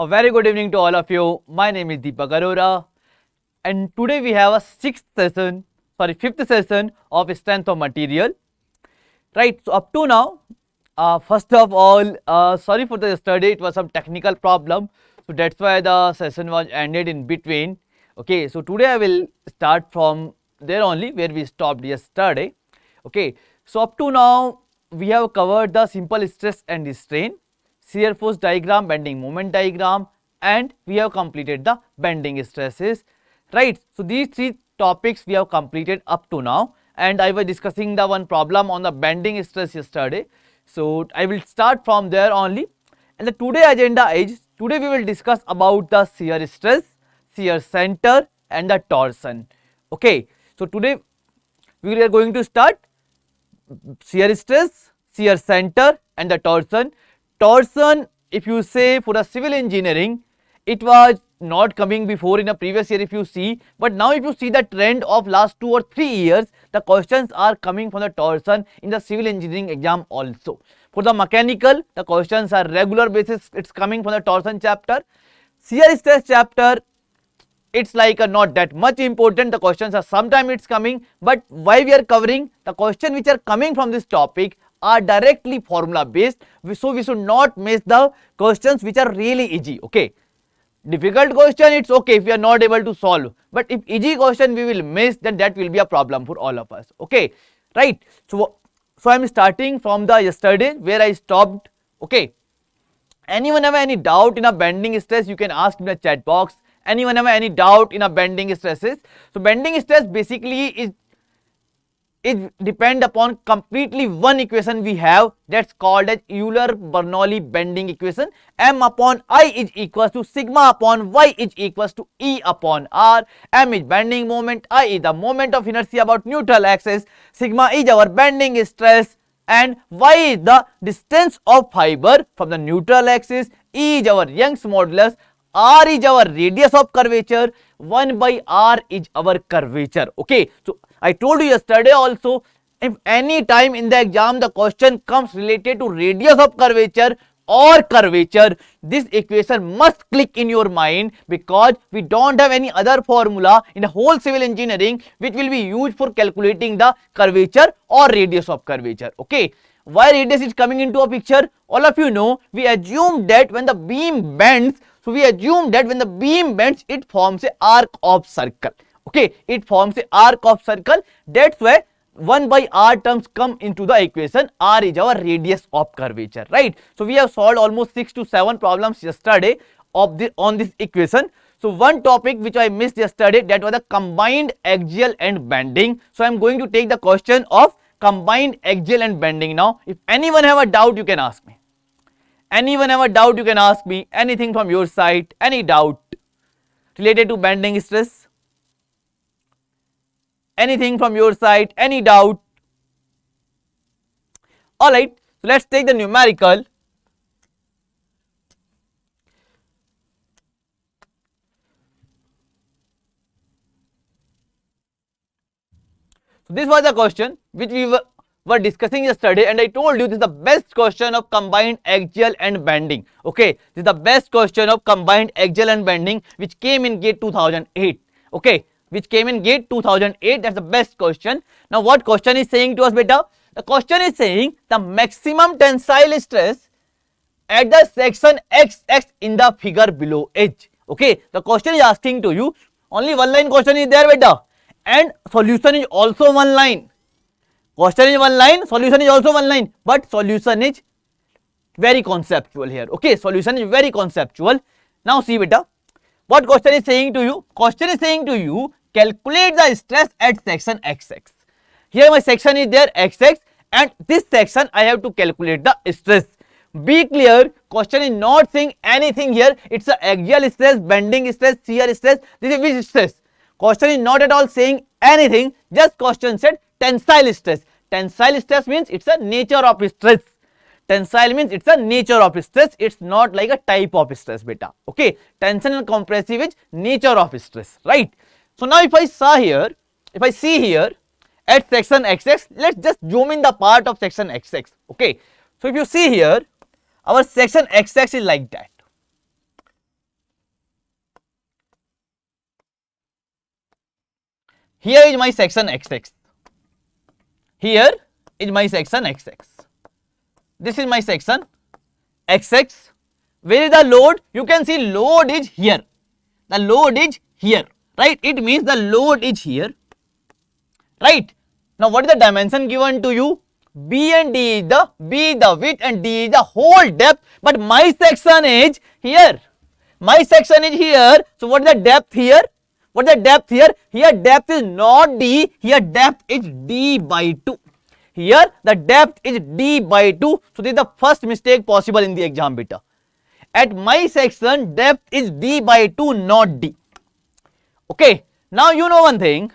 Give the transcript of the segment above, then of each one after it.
A very good evening to all of you. My name is Deepak and today we have a fifth session of strength of material. Right, so up to now, first of all, sorry for the yesterday, it was some technical problem, so that's why the session was ended in between. Okay, so today I will start from there only where we stopped yesterday. Okay, so up to now we have covered the simple stress and strain, shear force diagram, bending moment diagram, and we have completed the bending stresses. Right, so these three topics we have completed up to now, and I was discussing the one problem on the bending stress yesterday. So I will start from there only, and the today agenda is, today we will discuss about the shear stress, shear center and the torsion. Okay, so today we are going to start shear stress, shear center and the torsion. Torsion, if you say for the civil engineering, it was not coming before in a previous year if you see, but now if you see the trend of last 2 or 3 years, the questions are coming from the torsion in the civil engineering exam also. For the mechanical, the questions are regular basis, it's coming from the torsion chapter. Shear stress chapter, it's like not that much important, the questions are sometime it's coming, but why we are covering the question which are coming from this topic are directly formula based, so we should not miss the questions which are really easy. Okay, difficult question, it's okay if we are not able to solve, but if easy question we will miss, then that will be a problem for all of us. Okay, right, so I am starting from the yesterday where I stopped. Okay, anyone have any doubt in a bending stress, you can ask in the chat box. Anyone have any doubt in a bending stresses? So bending stress basically is depend upon completely one equation we have, that's called as Euler-Bernoulli bending equation. M upon I is equals to sigma upon y is equals to E upon R. M is bending moment, I is the moment of inertia about neutral axis, sigma is our bending stress, and y is the distance of fiber from the neutral axis, E is our Young's modulus, R is our radius of curvature, 1 by R is our curvature. Okay, so I told you yesterday also, if any time in the exam the question comes related to radius of curvature or curvature, this equation must click in your mind, because we don't have any other formula in the whole civil engineering which will be used for calculating the curvature or radius of curvature. Okay, why radius is coming into a picture? All of you know, we assume that when the beam bends, it forms a arc of circle. Okay, it forms a arc of circle, that's why 1 by R terms come into the equation. R is our radius of curvature, right? So we have solved almost 6 to 7 problems yesterday on this equation. So one topic which I missed yesterday, that was the combined axial and bending. So I am going to take the question of combined axial and bending now. If anyone have a doubt, you can ask me. Anyone have a doubt, you can ask me. Anything from your side, any doubt related to bending stress? Anything from your side, any doubt? Alright, so let's take the numerical. So this was the question which we were discussing yesterday, and I told you this is the best question of combined axial and bending. Okay, this is the best question of combined axial and bending which came in GATE 2008. Okay, which came in GATE 2008, that's the best question. Now what question is saying to us, beta? The question is saying the maximum tensile stress at the section XX in the figure below H. Okay, the question is asking to you, only one line question is there, beta, and solution is also one line. Question is one line, solution is also one line, but solution is very conceptual here. Okay, solution is very conceptual. Now see, beta, what question is saying to you? Question is saying to you, calculate the stress at section XX. Here my section is there, XX, and this section I have to calculate the stress. Be clear, question is not saying anything here. It's a axial stress, bending stress, shear stress. This is which stress? Question is not at all saying anything. Just question said tensile stress. Tensile stress means it's a nature of stress. Tensile means it's a nature of stress. It's not like a type of stress, beta. Okay, tension and compressive is nature of stress, right? So now if I see here at section XX, let's just zoom in the part of section XX. Okay, so if you see here, our section XX is like that. here is my section XX. Here is my section XX. This is my section XX. Where is the load? You can see load is here. The load is here, right? It means the load is here, right? Now what is the dimension given to you? B and D is the width and D is the whole depth, but my section is here. My section is here. So what is the depth here? What is the depth here? Here depth is not D. Here depth is D by 2. Here the depth is D by 2. So this is the first mistake possible in the exam, beta. At my section depth is D by 2, not D. Okay. Now you know one thing.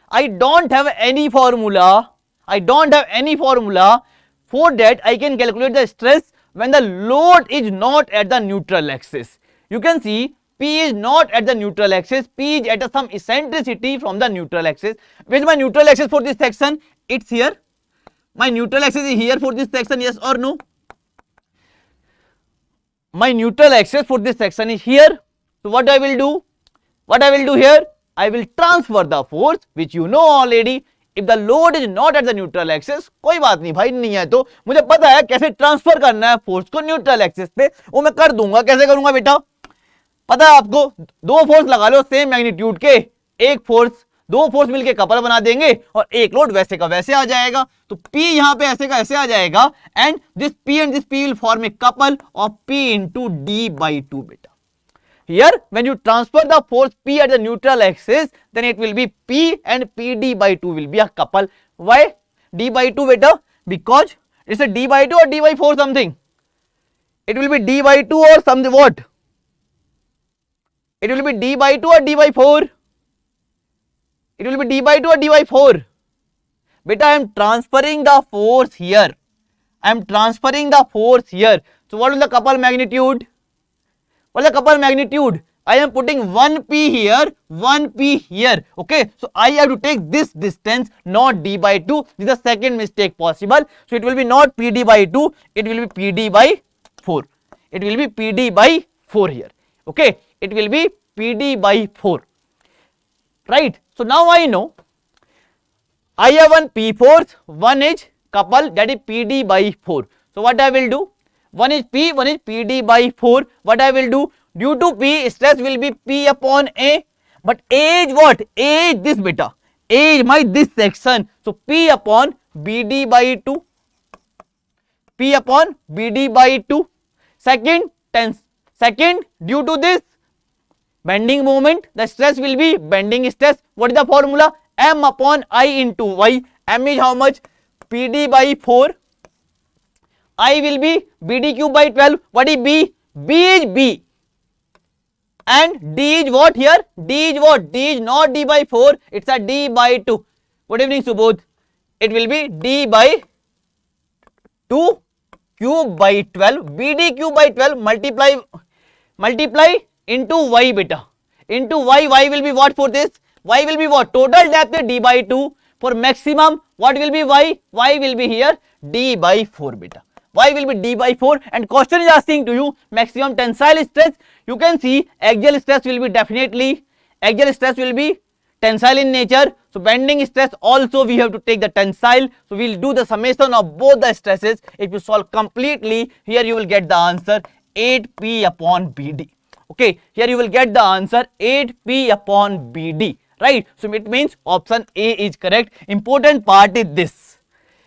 I don't have any formula. I don't have any formula for that I can calculate the stress when the load is not at the neutral axis. You can see P is not at the neutral axis. P is at some eccentricity from the neutral axis. Where is my neutral axis for this section? It's here. My neutral axis is here for this section, yes or no? My neutral axis for this section is here. So what I will do? What I will do here? I will transfer the force, which you know already. If the load is not at the neutral axis, कोई बात नहीं भाई, नहीं है तो मुझे पता है कैसे ट्रांसफर करना है फोर्स को न्यूट्रल एक्सिस पे, वो मैं कर दूंगा. कैसे करूंगा बेटा? पता है आपको, दो फोर्स लगा लो सेम मैग्नीट्यूड के, एक फोर्स, दो फोर्स मिलके कपल बना देंगे और एक लोड वैसे का वैसे आ जाएगा. तो P यहाँ पे ऐसे का ऐसे आ जाएगा and this P and this P will form a couple of P into D by 2 बेटा. Here when you transfer the force P at the neutral axis, then it will be P and PD by 2 will be a couple. Why D by 2 beta? Because it's a D by 2 or D by 4 something. It will be D by 2 or something what? It will be D by 2 or D by 4. It will be D by 2 or D by 4. Beta, I am transferring the force here. I am transferring the force here. So what is the couple magnitude? What is the couple magnitude? I am putting 1 P here, 1 P here. Okay, so I have to take this distance, not D by 2. This is the second mistake possible. So it will be not PD by 2, it will be PD by 4. It will be PD by 4 here. Okay, it will be PD by 4. Right. So now I know I have one P force, one is couple, that is PD by 4. So what I will do? One is P, one is PD by 4. What I will do? Due to P, stress will be P upon A. But A is what? A is this beta. A is my this section. So P upon BD by 2. P upon BD by 2. Second, tense. Second, due to this bending moment, the stress will be bending stress. What is the formula? M upon I into Y. M is how much? PD by 4. I will be BD cube by 12. What is B? B is B. And D is what here? D is what? D is not D by 4. It's a D by 2. Good evening, Subodh. It will be D by 2 cube by 12. BD cube by 12 multiply into Y beta. Into Y. Y will be what for this? Y will be what? Total depth is D by 2. For maximum, what will be Y? Y will be here D by 4 beta. Y will be D by 4, and question is asking to you maximum tensile stress. You can see axial stress will be definitely, axial stress will be tensile in nature. So bending stress also we have to take the tensile. So we will do the summation of both the stresses. If you solve completely, here you will get the answer 8P upon BD. Okay, here you will get the answer 8P upon BD. Right. So it means option A is correct. Important part is this.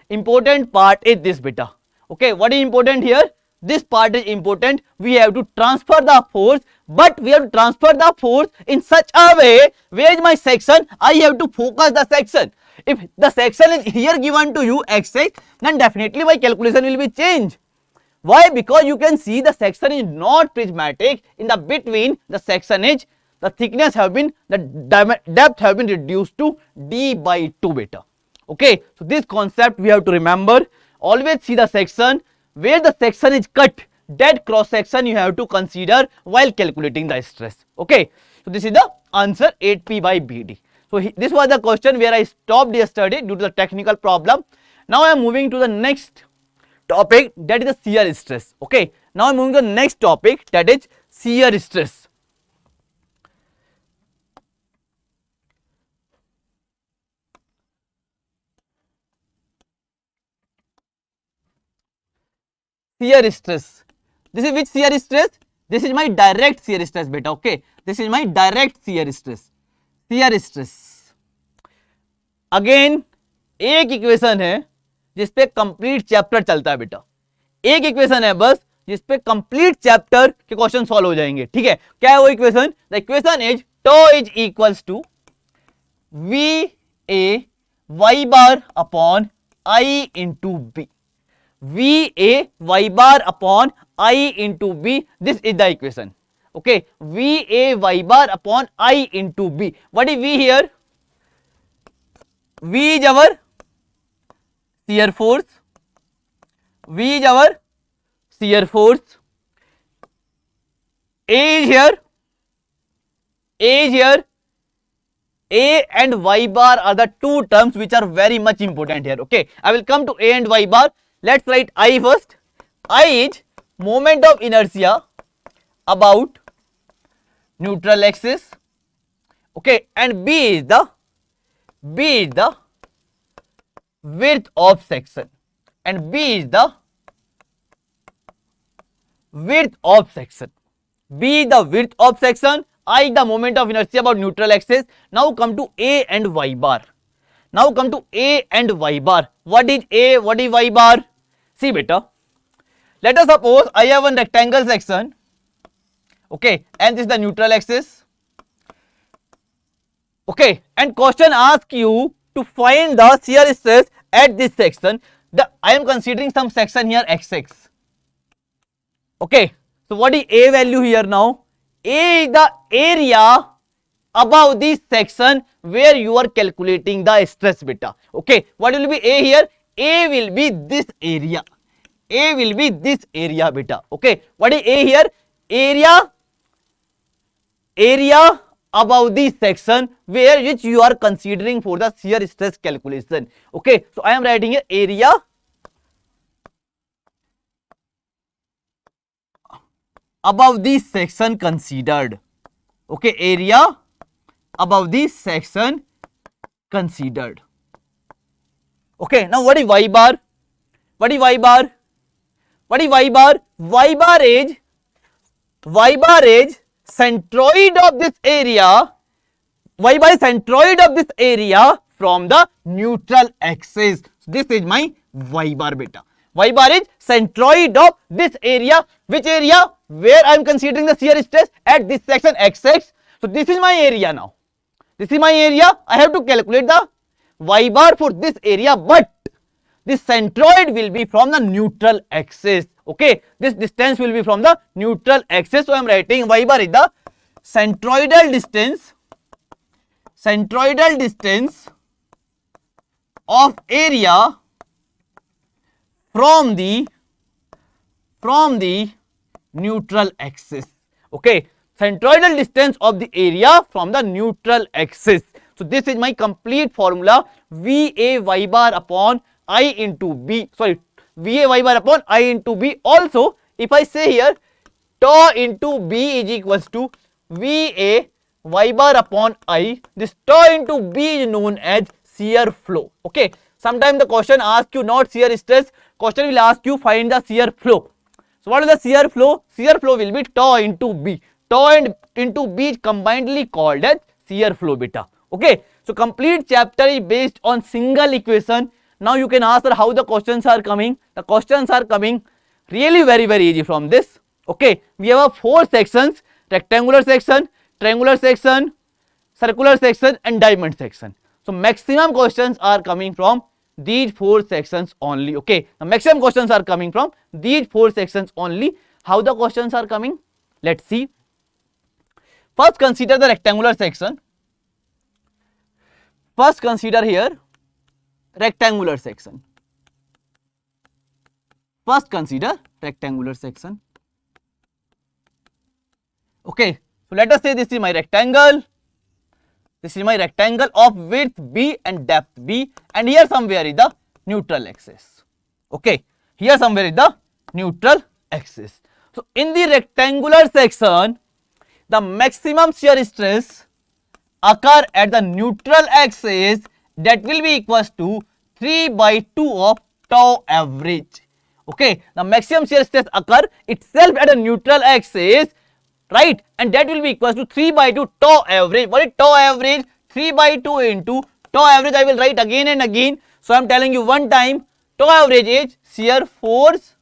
Important part is this beta. Okay, what is important here? This part is important. We have to transfer the force, but we have to transfer the force in such a way, where is my section? I have to focus the section. If the section is here given to you XX, then definitely my calculation will be changed. Why? Because you can see the section is not prismatic. In the between, the section is, the thickness have been, the depth have been reduced to D by 2 beta. Okay, so this concept we have to remember. Always see the section, where the section is cut, that cross section you have to consider while calculating the stress. Okay, so this is the answer 8P by BD. So this was the question where I stopped yesterday due to the technical problem. Now I am moving to the next topic, that is the shear stress. Okay, now I am moving to the next topic, that is shear stress. shear stress. This is which shear stress? This is my direct shear stress beta. Okay, this is my direct shear stress. Shear stress. Again एक equation है जिसपे complete chapter चलता है बेटा. एक equation है बस जिसपे कंप्लीट चैप्टर के क्वेश्चन सॉल्व हो जाएंगे. ठीक है, क्या है वो equation? The equation is tau is equals to V A Y bar upon I into B. V A Y bar upon I into B. This is the equation. Okay, V A Y bar upon I into B. What is V here? V is our shear force. V is our shear force. A is here. A is here. A and Y bar are the two terms which are very much important here. Okay, I will come to A and Y bar. Let's write I first. I is moment of inertia about neutral axis. Okay, and B is the width of section, and B is the width of section. B is the width of section. I is the moment of inertia about neutral axis. Now come to A and Y bar. Now come to A and Y bar. What is A? What is Y bar? See beta. Let us suppose I have one rectangle section. Okay, and this is the neutral axis. Okay, and question asks you to find the shear stress at this section. I am considering some section here xx. Okay, so what is A value here now? A is the area above this section where you are calculating the stress beta. Okay, what will be A here? A will be this area. A will be this area beta. Okay, what is A here? Area above this section where which you are considering for the shear stress calculation. Okay, so I am writing here area above this section considered. Okay, area above this section considered. Okay, now what is Y bar? What is Y bar? What is Y bar? Y bar is centroid of this area. Y bar is centroid of this area from the neutral axis. This is my Y bar beta. Y bar is centroid of this area. Which area? Where I am considering the shear stress at this section xx. So this is my area now. This is my area. I have to calculate the Y bar for this area, but this centroid will be from the neutral axis. Okay, this distance will be from the neutral axis. So I am writing Y bar is the centroidal distance of area from the neutral axis. Okay, centroidal distance of the area from the neutral axis. So this is my complete formula. VA Y bar upon I into B. Sorry, VA Y bar upon I into B. Also, if I say here tau into B is equals to VA Y bar upon I, this tau into B is known as shear flow. Okay, sometimes the question asks you not shear stress, question will ask you find the shear flow. So what is the shear flow? Shear flow will be tau into B. Tau and into B is combinedly called as shear flow beta. Okay, so complete chapter is based on single equation. Now you can ask how the questions are coming. The questions are coming really very easy from this. Okay, we have 4 sections: rectangular section, triangular section, circular section and diamond section. So maximum questions are coming from these 4 sections only. Okay, the maximum questions are coming from these 4 sections only. How the questions are coming? Let's see. First consider the rectangular section. First consider here rectangular section. First consider rectangular section. Okay, so let us say this is my rectangle. This is my rectangle of width B and depth B, and here somewhere is the neutral axis. Okay, here somewhere is the neutral axis. So in the rectangular section, the maximum shear stress occur at the neutral axis, that will be equals to 3/2 of tau average. Okay, the maximum shear stress occur itself at a neutral axis, right? And that will be equals to 3 by 2 tau average. What is tau average? 3 by 2 into tau average. I will write again and again. So I am telling you one time, tau average is shear force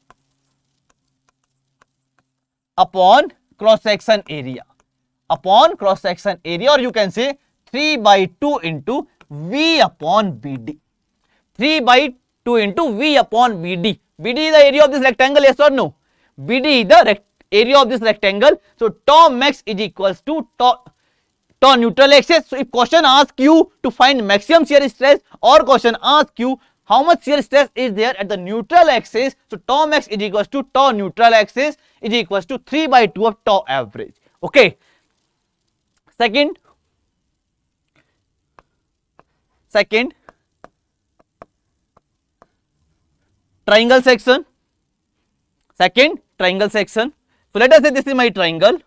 upon cross section area. Upon cross section area, or you can say 3 by 2 into V upon BD. 3 by 2 into V upon BD. BD is the area of this rectangle, yes or no? BD is the area of this rectangle. So tau max is equals to tau neutral axis. So if question asks you to find maximum shear stress, or question asks you how much shear stress is there at the neutral axis, so tau max is equals to tau neutral axis is equals to 3 by 2 of tau average. Okay. Second, triangle section. Second, triangle section. So let us say this is my triangle.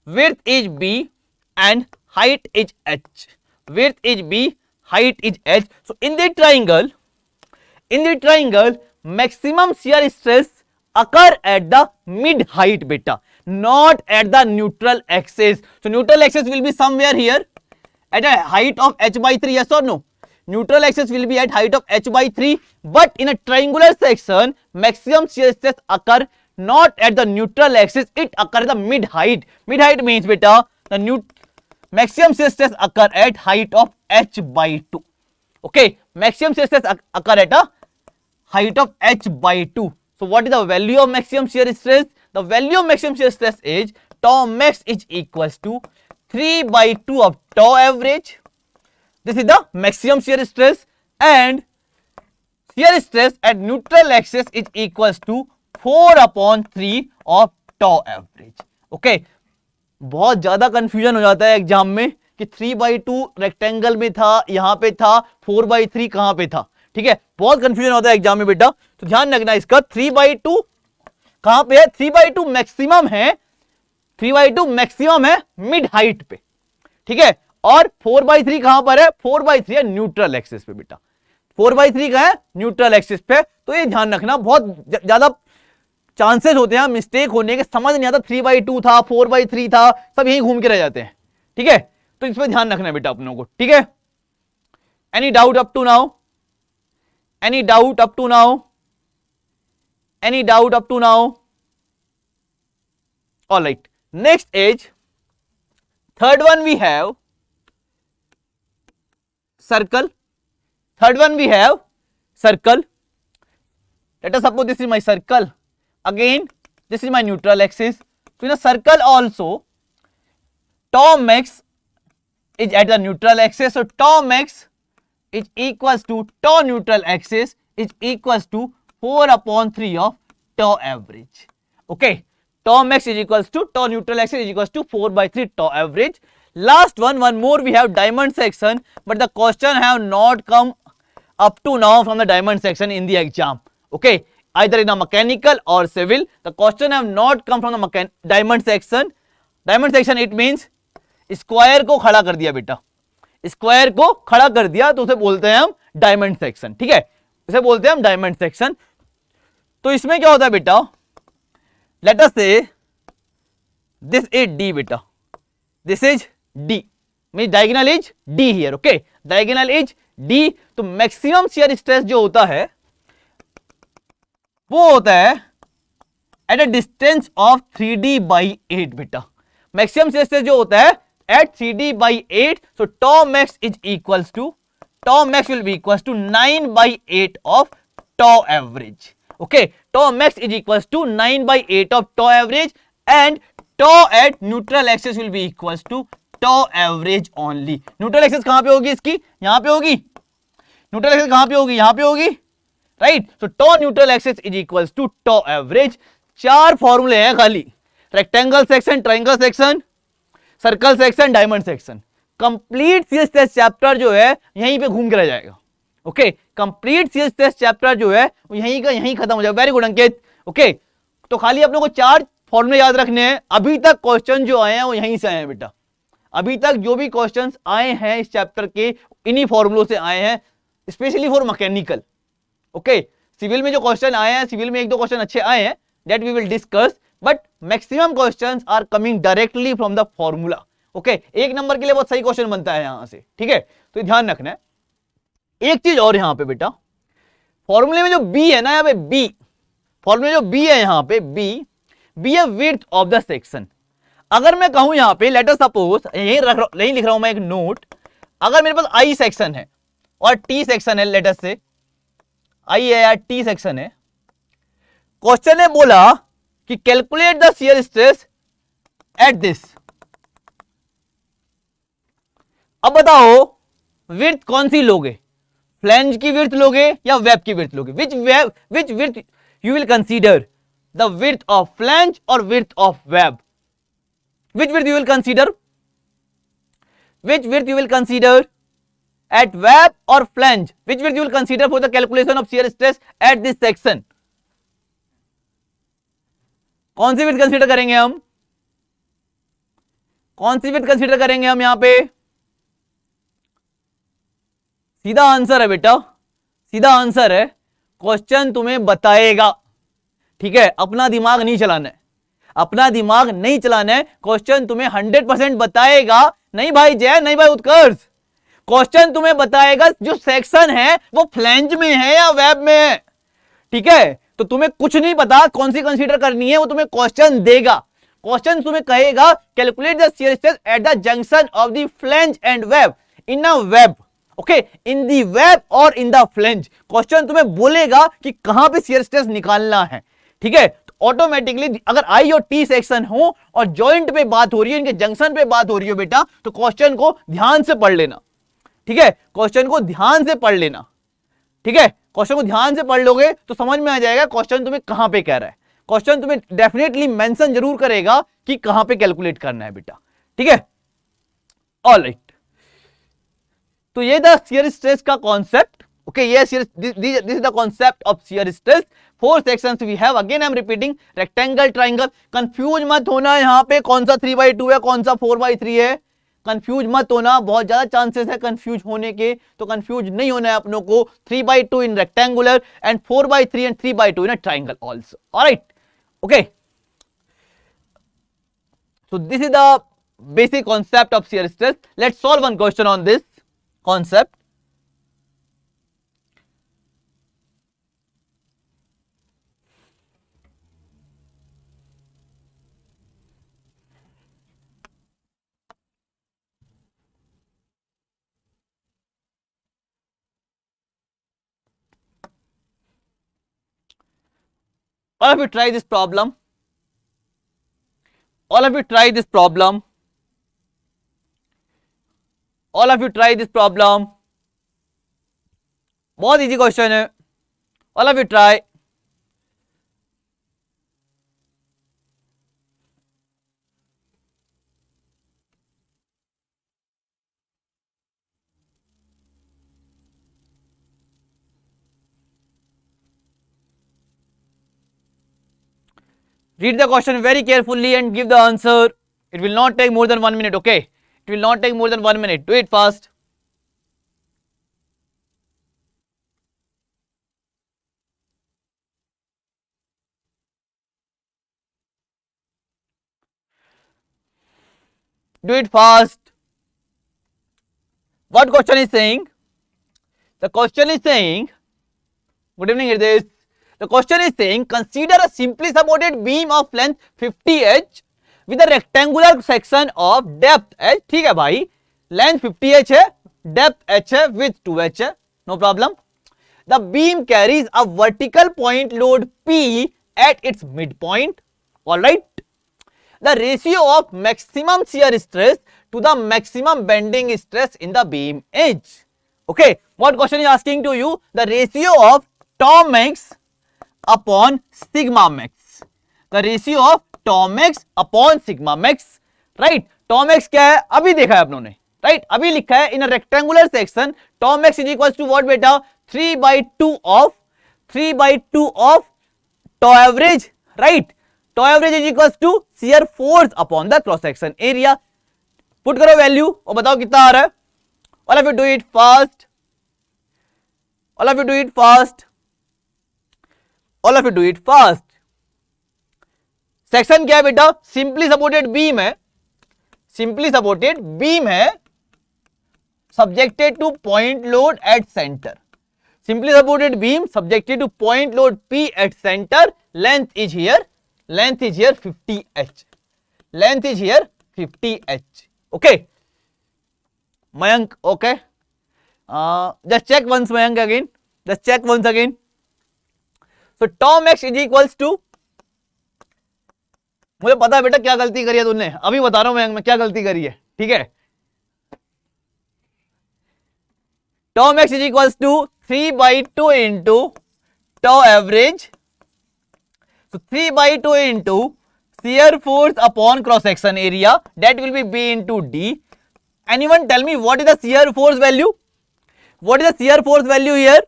Width is B and height is H. Width is B, height is H. So in the triangle, maximum shear stress occur at the mid height beta, not at the neutral axis. So neutral axis will be somewhere here at a height of h by 3, yes or no? Neutral axis will be at height of h by 3, but in a triangular section, maximum shear stress occur not at the neutral axis, it occurs at the mid height. Mid height means beta, the maximum shear stress occur at height of h by 2. Okay, maximum shear stress occur at a height of h by 2. So what is the value of maximum shear stress? The value of maximum shear stress is tau max is equals to 3 by 2 of tau average. This is the maximum shear stress, and shear stress at neutral axis is equals to 4 upon 3 of tau average. Okay, बहुत ज्यादा confusion हो जाता है exam में कि 3 by 2 rectangle में था, यहाँ पे था, 4 by 3 कहाँ पे था. ठीक है, बहुत कंफ्यूजन होता है एग्जाम में बेटा, तो ध्यान रखना इसका. 3 by 2 कहां पे है? 3 by 2 मैक्सिमम है, 3 by 2 मैक्सिमम है मिड हाइट पे. ठीक है, और 4 by 3 कहां पर है? 4 by 3 है न्यूट्रल एक्सिस पे बेटा. 4 by 3 का है न्यूट्रल एक्सिस पे. तो ये ध्यान रखना, बहुत ज्यादा चांसेस होते हैं मिस्टेक होने के, समझ नहीं आता 3 by 2 था, 4 by 3 था, सब यहीं घूम के रह जाते हैं. ठीक है, तो इस पर ध्यान रखना बेटा अपनों को. ठीक है, any doubt up to now? Any doubt up to now? Any doubt up to now? All right. Next is third one we have circle. Third one we have circle. Let us suppose this is my circle. Again, this is my neutral axis. So in a circle also, tau max is at the neutral axis. So tau max is equals to tau neutral axis is equals to 4 upon 3 of tau average. Okay, tau max is equals to tau neutral axis is equals to 4 by 3 tau average. Last one more we have diamond section, but the question have not come up to now from the diamond section in the exam. Okay, either in a mechanical or civil, the question have not come from the diamond section. Diamond section it means square को खड़ा कर दिया बेटा, square को खड़ा कर दिया तो उसे बोलते हैं हम डायमंड सेक्शन. ठीक है, इसे बोलते हैं हम डायमंड सेक्शन. तो इसमें क्या होता है बेटा, लेट अस से दिस इज डी बेटा, this is D, mean diagonal is D here. Okay, diagonal is D. तो मैक्सिमम शियर स्ट्रेस जो होता है वो होता है at a distance of 3d by 8 बेटा. मैक्सिमम शियर स्ट्रेस जो होता है at 3d by 8. So tau max is equals to, tau max will be equals to 9 by 8 of tau average. Okay, tau max is equals to 9 by 8 of tau average, and tau at neutral axis will be equals to tau average only. Neutral axis कहां पे होगी इसकी? यहां पे होगी. Neutral axis कहां पे होगी? यहां पे होगी, right? So tau neutral axis is equals to tau average. 4 फॉर्मूले हैं खाली, rectangle section, triangle section, circle section, diamond section. Complete shear stress chapter जो है यहीं पे घूम के रह जाएगा. Okay, complete shear stress chapter जो है वो यहीं का यहीं खत्म हो जाएगा. वेरी गुड अंकित. ओके, तो खाली अपने को 4 फॉर्मूले याद रखने हैं. अभी तक क्वेश्चन जो आए हैं वो यहीं से आए हैं बेटा. अभी तक जो भी क्वेश्चंस आए हैं इस चैप्टर के इन्हीं फॉर्मूलों से आए हैं, specially for mechanical. Okay, civil में जो क्वेश्चन आए हैं, सिविल में एक दो क्वेश्चन अच्छे आए हैं, that we will discuss, but maximum questions are coming directly from the formula. Okay, एक नंबर के लिए बहुत सही क्वेश्चन बनता है यहां से, ठीक है, तो ध्यान रखना है। एक चीज और यहां पे बेटा, फॉर्मूले में जो बी है ना, यहाँ पे बी, फॉर्मूले जो बी है यहाँ पे बी है विड्थ ऑफ द सेक्शन। अगर मैं कहूं यहां पे लेट अस सपोज, यही लिख रहा हूं मैं एक नोट, अगर मेरे पास आई सेक्शन है और टी सेक्शन है, लेट अस से आई है या टी सेक्शन है, क्वेश्चन ने बोला कि calculate the shear stress at this. अब बताओ विड्थ कौन सी लोगे, फ्लैंज की विड्थ लोगे या वेब की विड्थ लोगे? Which width you will consider, the width of flange और width of web? Which width you will consider? Which width you will consider at web or flange? Which width you will consider for the calculation of shear stress at this section? कौन सी width consider करेंगे हम? कौन सी width consider करेंगे हम यहां पे? सीधा answer है बेटा, सीधा आंसर है, क्वेश्चन तुम्हें बताएगा, ठीक है, अपना दिमाग नहीं चलाना है, अपना दिमाग नहीं चलाना है, क्वेश्चन तुम्हें 100% बताएगा। नहीं भाई जय, नहीं भाई उत्कर्ष, क्वेश्चन तुम्हें बताएगा जो सेक्शन है वो फ्लैंज में है या वेब में है, ठीक है, तो तुम्हें कुछ नहीं पता कौन सी कंसीडर करनी है, वो तुम्हें क्वेश्चन देगा। क्वेश्चन तुम्हें कहेगा calculate the shear stress at the junction of the flange and web in a web, okay, in the web और इन द फ्लैंज। क्वेश्चन तुम्हें बोलेगा कि कहां पे शियर स्ट्रेस निकालना है, ठीक है, ऑटोमेटिकली अगर आई और टी सेक्शन हो और जॉइंट पे बात हो रही है, इनके जंक्शन पे बात हो रही हो बेटा, तो क्वेश्चन को ध्यान से पढ़ लेना, ठीक है, क्वेश्चन को ध्यान से पढ़ लेना, ठीक है, क्वेश्चन को ध्यान से पढ़ लोगे तो समझ में आ जाएगा क्वेश्चन तुम्हें कहां पे कह रहा है। क्वेश्चन तुम्हें डेफिनेटली मेंशन जरूर करेगा कि कहां पे कैलकुलेट करना है बेटा, ठीक है, ऑलराइट। तो ये द शियर स्ट्रेस का कॉन्सेप्ट, ओके, ये this is the concept of shear stress. 4 sections we have, again I am repeating, rectangle, triangle. Confuse मत होना यहां पे कौन सा 3/2 है कौन सा 4/3 है, कंफ्यूज मत होना, बहुत ज्यादा चांसेस है कंफ्यूज होने के, तो कंफ्यूज नहीं होना है अपनों को। 3/2 इन rectangular and 4/3 and 3/2 in triangle also, alright, okay. So this is the basic concept of shear stress. Let's solve one question on this concept. All of you try this problem. All of you try this problem. All of you try this problem. बहुत easy question है. All of you try. Read the question very carefully and give the answer. It will not take more than 1 minute, okay? It will not take more than 1 minute. Do it fast. Do it fast. What question is saying? The question is saying, good evening, Hridesh. The question is saying, consider a simply supported beam of length 50h with a rectangular section of depth h. ठीक है भाई, length 50h है, depth h है, width 2h है, no problem. The beam carries a vertical point load P at its midpoint. All right. The ratio of maximum shear stress to the maximum bending stress in the beam is. Okay. What question is asking to you? The ratio of tau max upon sigma max. The ratio of tau max upon sigma max. Right. Tau max क्या है? अभी देखा है आप लोगों ने. Right. अभी लिखा है in a rectangular section. Tau max is equals to what बेटा? 3/2 of tau average. Right. Tau average is equals to shear force upon the cross section area. Put करो वैल्यू और बताओ कितना आ रहा है. All of you do it fast. All of you do it fast. All of you do it fast. Section क्या है बेटा? Simply supported beam है, सिंपली सपोर्टेड बीम है, subjected to point load at center. Simply supported beam subjected to point load P at center. Length is here 50h. Length is here 50h. Okay, Mayank. Okay, just check once, Mayank, again. Just check once again. So tau max is equals to, मुझे पता है बेटा क्या गलती करी है तुमने, अभी बता रहा हूं मैं क्या गलती करी है, ठीक है। tau max is equals to 3/2 into tau average. So 3/2 into shear force upon cross section area, that will be B into D. Anyone tell me what is the shear force value? What is the shear force value here?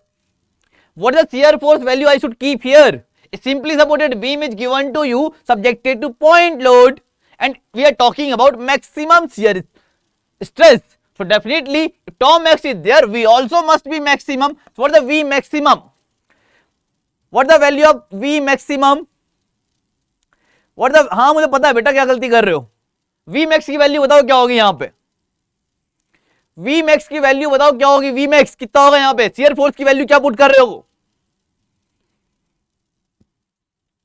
What is the shear force value I should keep here? A simply supported beam is given to you subjected to point load, and we are talking about maximum shear stress. So definitely if tau max is there, V also must be maximum. So what is the V maximum? What is the value of V maximum? What is the, हाँ मुझे पता है बेटा क्या गलती कर रहे हो, V max की वैल्यू बताओ क्या होगी यहाँ पे, V max की वैल्यू बताओ क्या होगी, V max कितना होगा यहाँ पे, shear force की वैल्यू क्या पुट कर रहे हो,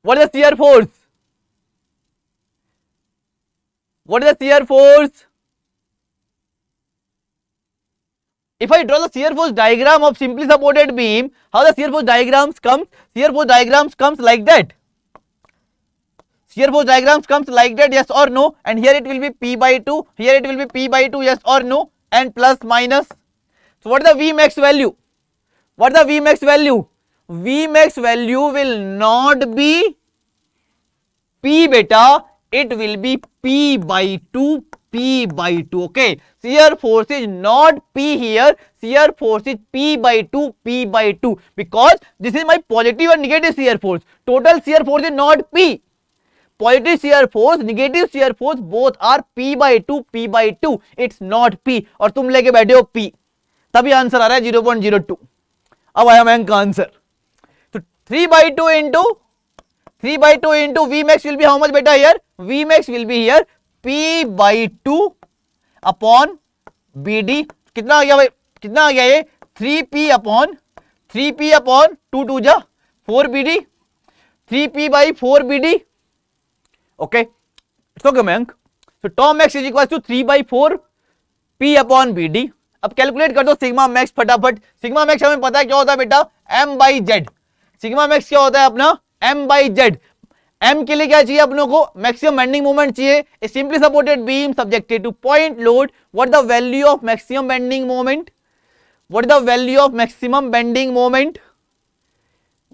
what is the shear force, what is the shear force? If I draw the shear force diagram of simply supported beam, how the shear force diagrams comes? Shear force diagrams comes like that. Shear force diagrams comes like that, yes or no? And here it will be P/2, here it will be P/2, yes or no? And plus minus. So what is the V max value? What is the V max value? V max value will not be P beta, it will be P/2, P/2. Okay, shear force is not P here, shear force is P/2, P/2, because this is my positive and negative shear force. Total shear force is not P. Positive shear force, negative shear force, both are P/2, P/2. It's not P. और तुम लेके बैठे हो P, तभी answer आ रहा है 0.02. अब आया मैं का आंसर. तो 3/2 into V max will be how much beta here? V max will be here P/2 upon BD. कितना आ गया भाई, कितना आ गया ये 3P upon 2 2 जा 4BD, 3P/4BD. Okay, it's okay Mayank. So tau max is equals to 3/4 P upon BD. अब calculate कर दो सिग्मा मैक्स फटाफट. सिग्मा मैक्स हमें पता है क्या होता है बेटा, M/Z. सिग्मा मैक्स क्या होता है अपना, M/Z. M के लिए क्या चाहिए अपनों को, मैक्सिमम बेंडिंग मोमेंट चाहिए. ए simply supported beam subjected two point load. What the value of maximum bending moment? What the value of maximum bending moment?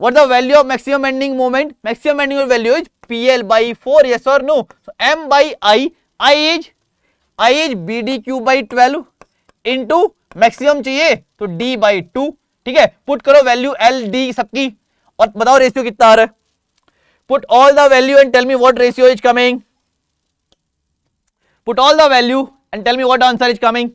What the value of maximum bending moment? Maximum bending moment value is PL/4. Yes or no? So M/I, I is BD/12 into maximum चाहिए तो D/2. ठीक है, put करो value LD सबकी और बताओ ratio कितना आ रहा है. Put all the value and tell me what ratio is coming. Put all the value and tell me what answer is coming.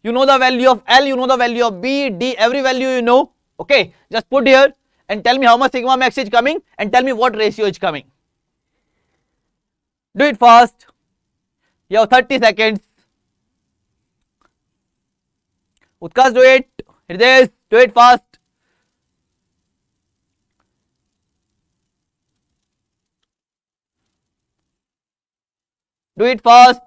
You know the value of L, you know the value of B, D, every value you know. Okay, just put here and tell me how much sigma max is coming and tell me what ratio is coming. Do it fast. You have 30 seconds. Utkarsh, do it. Hridesh, do it fast. Do it fast.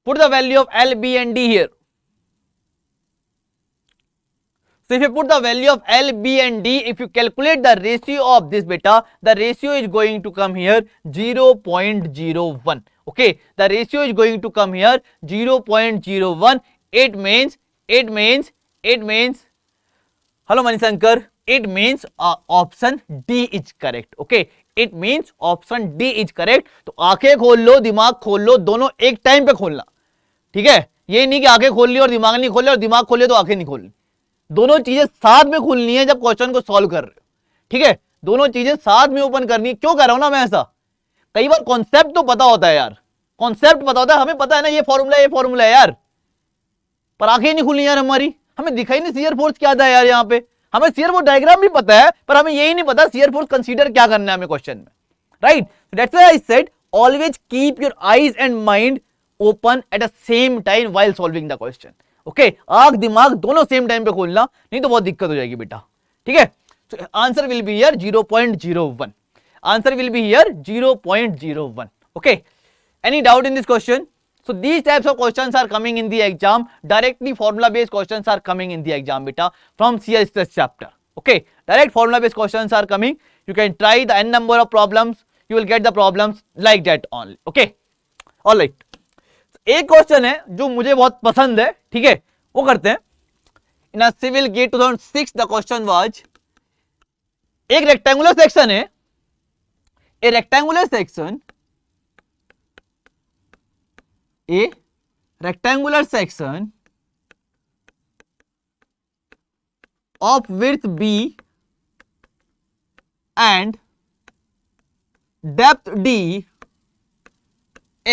Put the value of L, B and D here. So if you put the value of L, B and D, if you calculate the ratio of this beta, the ratio is going to come here 0.01. Okay, the ratio is going to come here 0.01. It means, hello Manisankar, it means option D is correct. Okay, it means option D is correct. तो आंखें खोल लो, दिमाग खोल लो, दोनों एक time पे खोलना. ठीक है, ये नहीं कि आंखें खोल ली और दिमाग नहीं खोल लिया और दिमाग खोल लिया तो आंखें नहीं खोलनी. दोनों चीजें साथ में खोलनी है जब क्वेश्चन को सॉल्व कर रहे हो. ठीक है, दोनों चीजें साथ में ओपन करनी. क्यों कर रहा हूं ना मैं ऐसा, कई बार कॉन्सेप्ट तो पता होता है यार, कॉन्सेप्ट पता होता है, हमें पता है ना ये फॉर्मूला है यार, पर आंखें नहीं खुली यार हमारी, हमें दिखाई नहीं शियर फोर्स क्या था यार। यहाँ पे हमें शियर फोर्स डायग्राम भी पता है, पर हमें यही नहीं पता शियर फोर्स कंसीडर क्या करना है हमें क्वेश्चन में, right. That's why I said always keep your eyes and mind open at the same time while solving the question. Okay, आंख दिमाग दोनों सेम टाइम पे खोलना, नहीं तो बहुत दिक्कत हो जाएगी बेटा, ठीक है। So answer will be here 0.01. Answer will be here 0.01. Okay. Any doubt in this question? So these types of questions are coming in the exam. Directly formula based questions are coming in the exam beta from shear stress chapter. Okay. Direct formula based questions are coming. You can try the n number of problems. You will get the problems like that only. Okay. All right. एक question है जो मुझे बहुत पसंद है, ठीक है, वो करते हैं। In a civil gate 2006 the question was, एक रेक्टेंगुलर सेक्शन है, a rectangular section of width B and depth D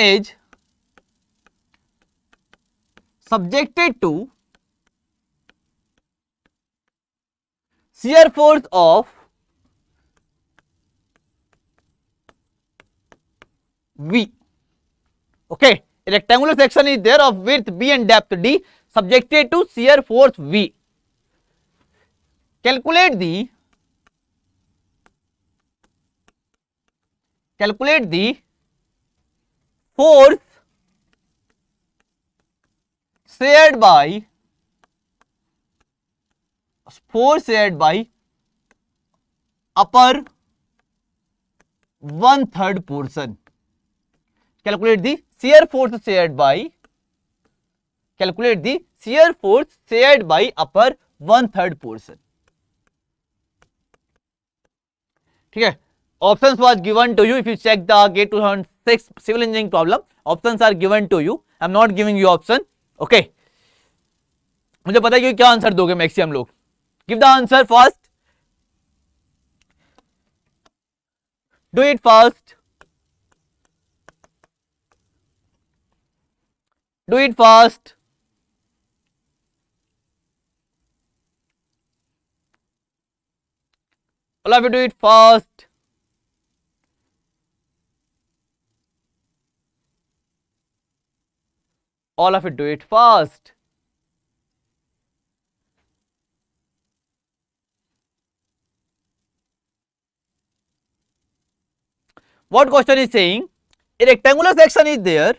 is subjected to shear force of V. Okay, a rectangular section is there of width B and depth D subjected to shear force V. Calculate the force shared by upper 1/3 portion. Calculate the shear force shared by upper 1/3 portion. ठीक है, options was given to you. If you check the GATE 2006 civil engineering problem, options are given to you. I am not giving you option. Okay, मुझे पता है कि क्या answer दोगे maximum लोग। Give the answer fast. Do it fast. Do it fast. All of you do it fast. All of you do it fast. What question is saying? A rectangular section is there.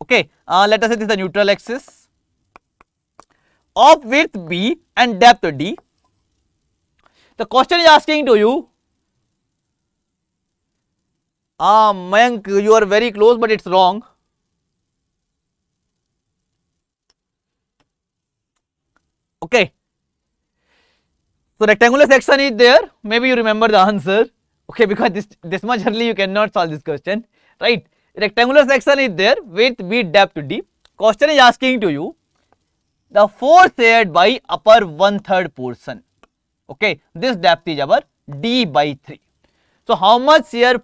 Okay, let us say this is the neutral axis of width B and depth D. The question is asking to you, Mayank, you are very close, but it's wrong. Okay. So rectangular section is there. Maybe you remember the answer. Okay, because this much early you cannot solve this question, right? Rectangular section is there, width B, depth D. Question is asking to you the force shared by upper 1/3 portion. Okay, this depth is our D by 3. So how much shear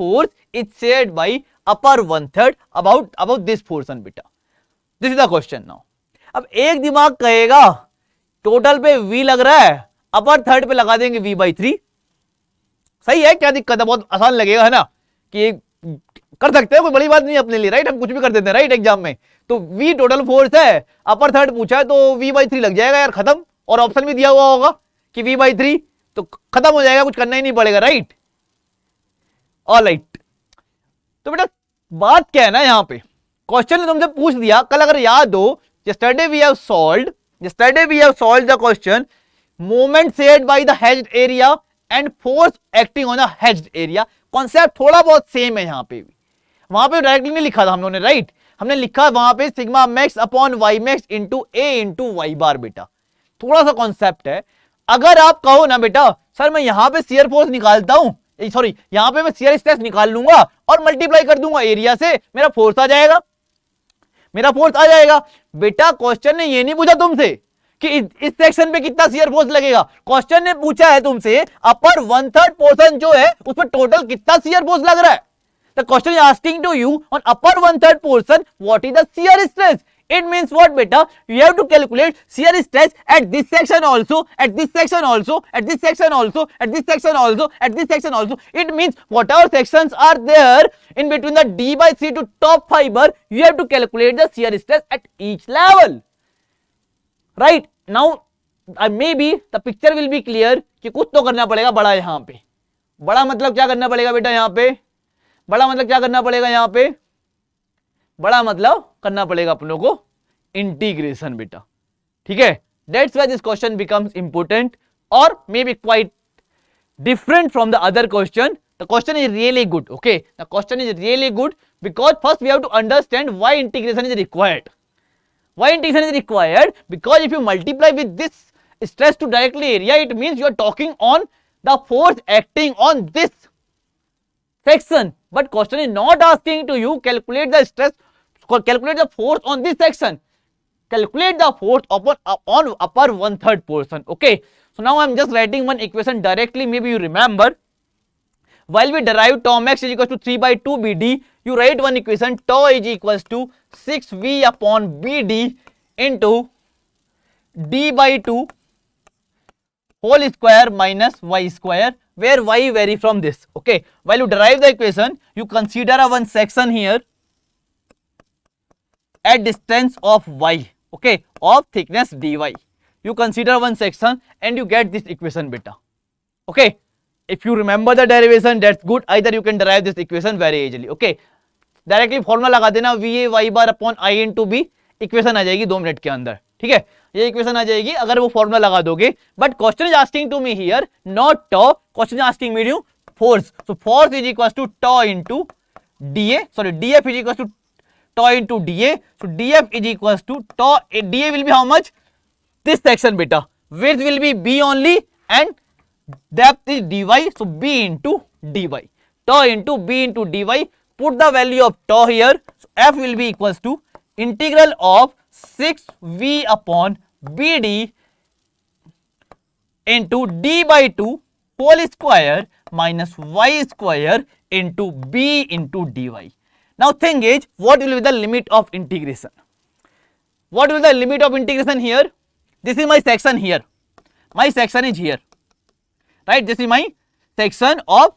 force is shared by upper 1/3 about this portion beta? This is the question now. अब एक दिमाग कहेगा total पे V लग रहा है, अपर third पे लगा देंगे V by 3. सही है, क्या दिक्कत है, बहुत आसान लगेगा है ना, कि कर सकते हैं, कोई बड़ी बात नहीं अपने लिए, राइट, हम कुछ भी कर देते हैं राइट एग्जाम में. तो V टोटल फोर्स है, अपर थर्ड पूछा है तो V by 3 लग जाएगा यार, खत्म. और ऑप्शन भी दिया हुआ होगा कि V by 3, तो खत्म हो जाएगा, कुछ करना ही नहीं पड़ेगा, राइट. ऑलराइट, तो बेटा बात क्या है ना, यहाँ पे क्वेश्चन ने तुमसे पूछ दिया कल, अगर याद हो, yesterday we have solved the question moment shared by the hedged area and force acting on a hedged area. Concept थोड़ा बहुत सेम है यहाँ पे भी, वहां पे डायरेक्टली नहीं लिखा था हम लोगों ने, राइट. हमने लिखा वहां पे sigma max upon y max into A into y bar. बेटा थोड़ा सा कॉन्सेप्ट है. अगर आप कहो ना बेटा सर मैं यहाँ पे शियर फोर्स निकालता हूं, सॉरी यहाँ पे मैं शियर स्ट्रेस निकाल लूंगा और मल्टीप्लाई कर दूंगा एरिया से, मेरा फोर्स आ जाएगा. बेटा क्वेश्चन ने ये नहीं पूछा तुमसे कि इस सेक्शन पे कितना शियर फोर्स लगेगा। क्वेश्चन ने पूछा है तुमसे अपर 1/3 पोर्शन जो है उस पर टोटल कितना शियर फोर्स लग रहा है। The question is asking to you on upper 1/3 portion what is the shear stress. It means what beta? You have to calculate shear stress at this section also, at this section also, at this section also, at this section also, at this section also. It means whatever sections are there in between the D/3 to top fiber, you have to calculate the shear stress at each level. Right? Now, maybe the picture will be clear कि कुछ तो करना पड़ेगा बड़ा यहाँ पे। बड़ा मतलब क्या करना पड़ेगा बेटा यहाँ पे? बड़ा मतलब क्या करना पड़ेगा यहाँ पे? बड़ा मतलब करना पड़ेगा अपनों को इंटीग्रेशन बेटा, ठीक है। That's why this question becomes important और may be quite different from the other question. The question is really good, okay, the question is really good because first we have to understand why integration is required. Why integration is required? Because if you multiply with this stress to directly area, it means you are talking on the force acting on this section, but question is not asking to you calculate the stress, calculate the force on this section, calculate the force on upper 1/3 portion. Okay, so now I am just writing one equation directly. Maybe you remember while we derive tau max is equals to 3/2 BD, you write one equation tau is equals to 6V upon BD into D/2 whole square minus y square, where y vary from this. Okay, while you derive the equation, you consider a one section here at distance of y, okay, of thickness dy. You consider one section and you get this equation beta. Okay, if you remember the derivation, that's good. Either you can derive this equation very easily. Okay, directly formula लगा देना va y bar upon i into B, equation आ जाएगी 2 minute के अंदर, ठीक है, ये equation आ जाएगी अगर वो फॉर्मूला लगा दोगे। But question is asking to me here not tau, question is asking me to force, so force is equal to tau into d A, sorry df is equal to tau into d A, so df is equal to tau, d A will be how much, this section बेटा, width will be b only and depth is dy, so b into dy, tau into b into dy. Put the value of tau here, so f will be equals to integral of 6v upon bd into d/2 whole square minus y square into b into dy. Now thing is, what will be the limit of integration? What will be the limit of integration here? This is my section here, my section is here, right? This is my section of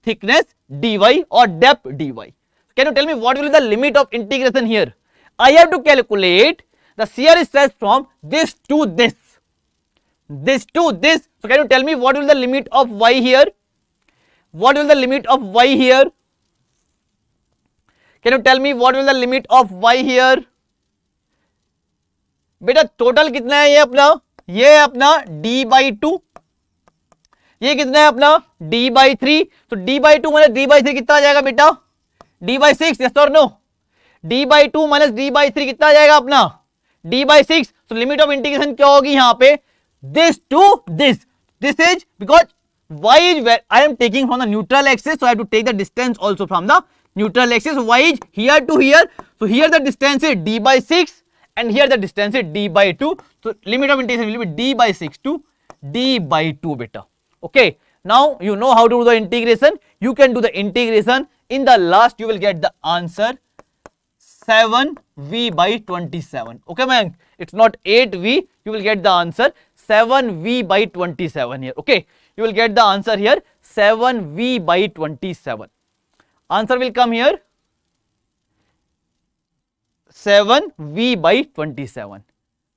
thickness dy or depth dy. Can you tell me what will be the limit of integration here? I have to calculate the shear stress from this to this, this to this. So can you tell me what will be the limit of y here? What will be the limit of y here? Can you tell me what will be the limit of y here? बेटा total कितना है ये अपना d/2, ये कितना है अपना d/3, तो d/2 माइनस d/3 कितना आ जाएगा बेटा, d/6, यस और नो, d/2 माइनस d/3 कितना आ जाएगा अपना d/6. तो लिमिट ऑफ इंटीग्रेशन क्या होगी यहाँ पे, this to this, this is because y is where I am taking from the neutral axis, so I have to take the distance also from the neutral axis. Y is here to here, so here the distance is d/6 and here the distance is d/2, so limit of integration will be d/6 to d/2 beta. Okay, now you know how to do the integration, you can do the integration. In the last you will get the answer 7v/27. Okay man, it's not 8v, you will get the answer 7v/27 here. Okay, you will get the answer here 7v/27. Answer will come here 7v/27.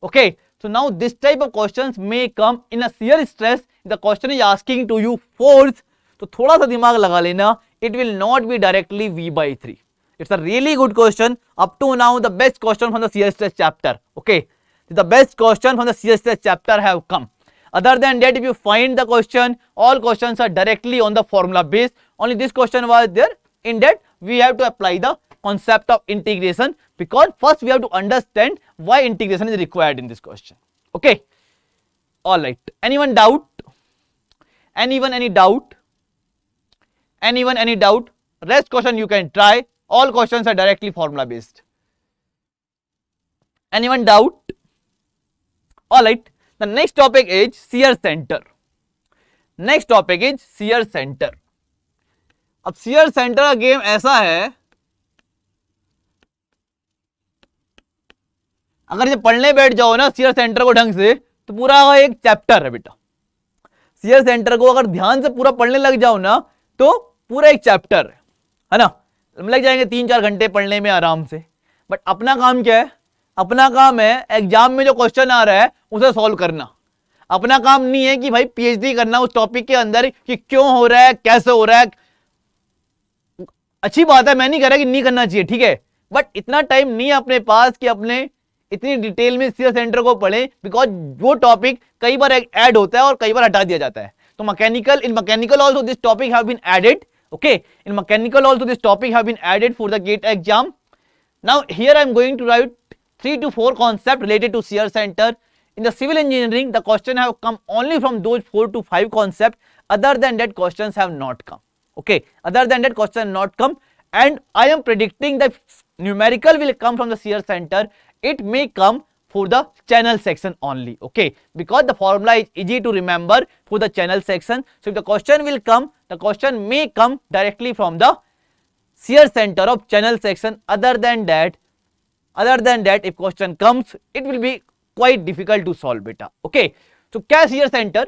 Okay, so now this type of questions may come in a shear stress. The question is asking to you force, तो थोड़ा सा दिमाग लगा लेना, it will not be directly v/3. It's a really good question. Up to now, the best question from the shear stress chapter. Okay, the best question from the shear stress chapter have come. Other than that, if you find the question, all questions are directly on the formula base. Only this question was there. In that, we have to apply the concept of integration, because first we have to understand why integration is required in this question. Okay, all right. Anyone doubt? Anyone any doubt? Anyone any doubt? Rest question you can try. All questions are directly formula based. Anyone doubt? All right. The next topic is shear center. Next topic is shear center. अब shear center का game ऐसा है, अगर ये पढ़ने बैठ जाओ ना shear center को ढंग से, तो पूरा एक चैप्टर है बेटा. shear center को अगर ध्यान से पूरा पढ़ने लग जाओ ना तो पूरा एक चैप्टर है ना. लग जाएंगे 3-4 घंटे पढ़ने में आराम से. बट अपना काम क्या है? अपना काम है एग्जाम में जो क्वेश्चन आ रहा है उसे सॉल्व करना. अपना काम नहीं है कि भाई पीएचडी करना उस टॉपिक के अंदर कि क्यों हो रहा है, कैसे हो रहा है. अच्छी बात है, मैं नहीं कह रहा कि नहीं करना चाहिए, ठीक है, बट इतना टाइम नहीं है अपने पास कि अपने इतनी डिटेल में shear सेंटर को पढ़े, बिकॉज वो टॉपिक कई बार ऐड होता है और कई बार हटा दिया जाता है. तो in mechanical also this topic have been added. Okay, in mechanical also this topic have been added for the GATE exam. Now here I am going to write 3 to 4 concepts related to shear center. In the civil engineering, the question have come only from those 4 to 5 concepts. Other than that, questions have not come. Okay, other than that, questions not come. And I am predicting that numerical will come from the shear center. It may come for the channel section only. Okay, because the formula is easy to remember for the channel section. So if the question will come, the question may come directly from the shear center of channel section. Other than that, if question comes, it will be quite difficult to solve beta. Okay, so क्या shear center?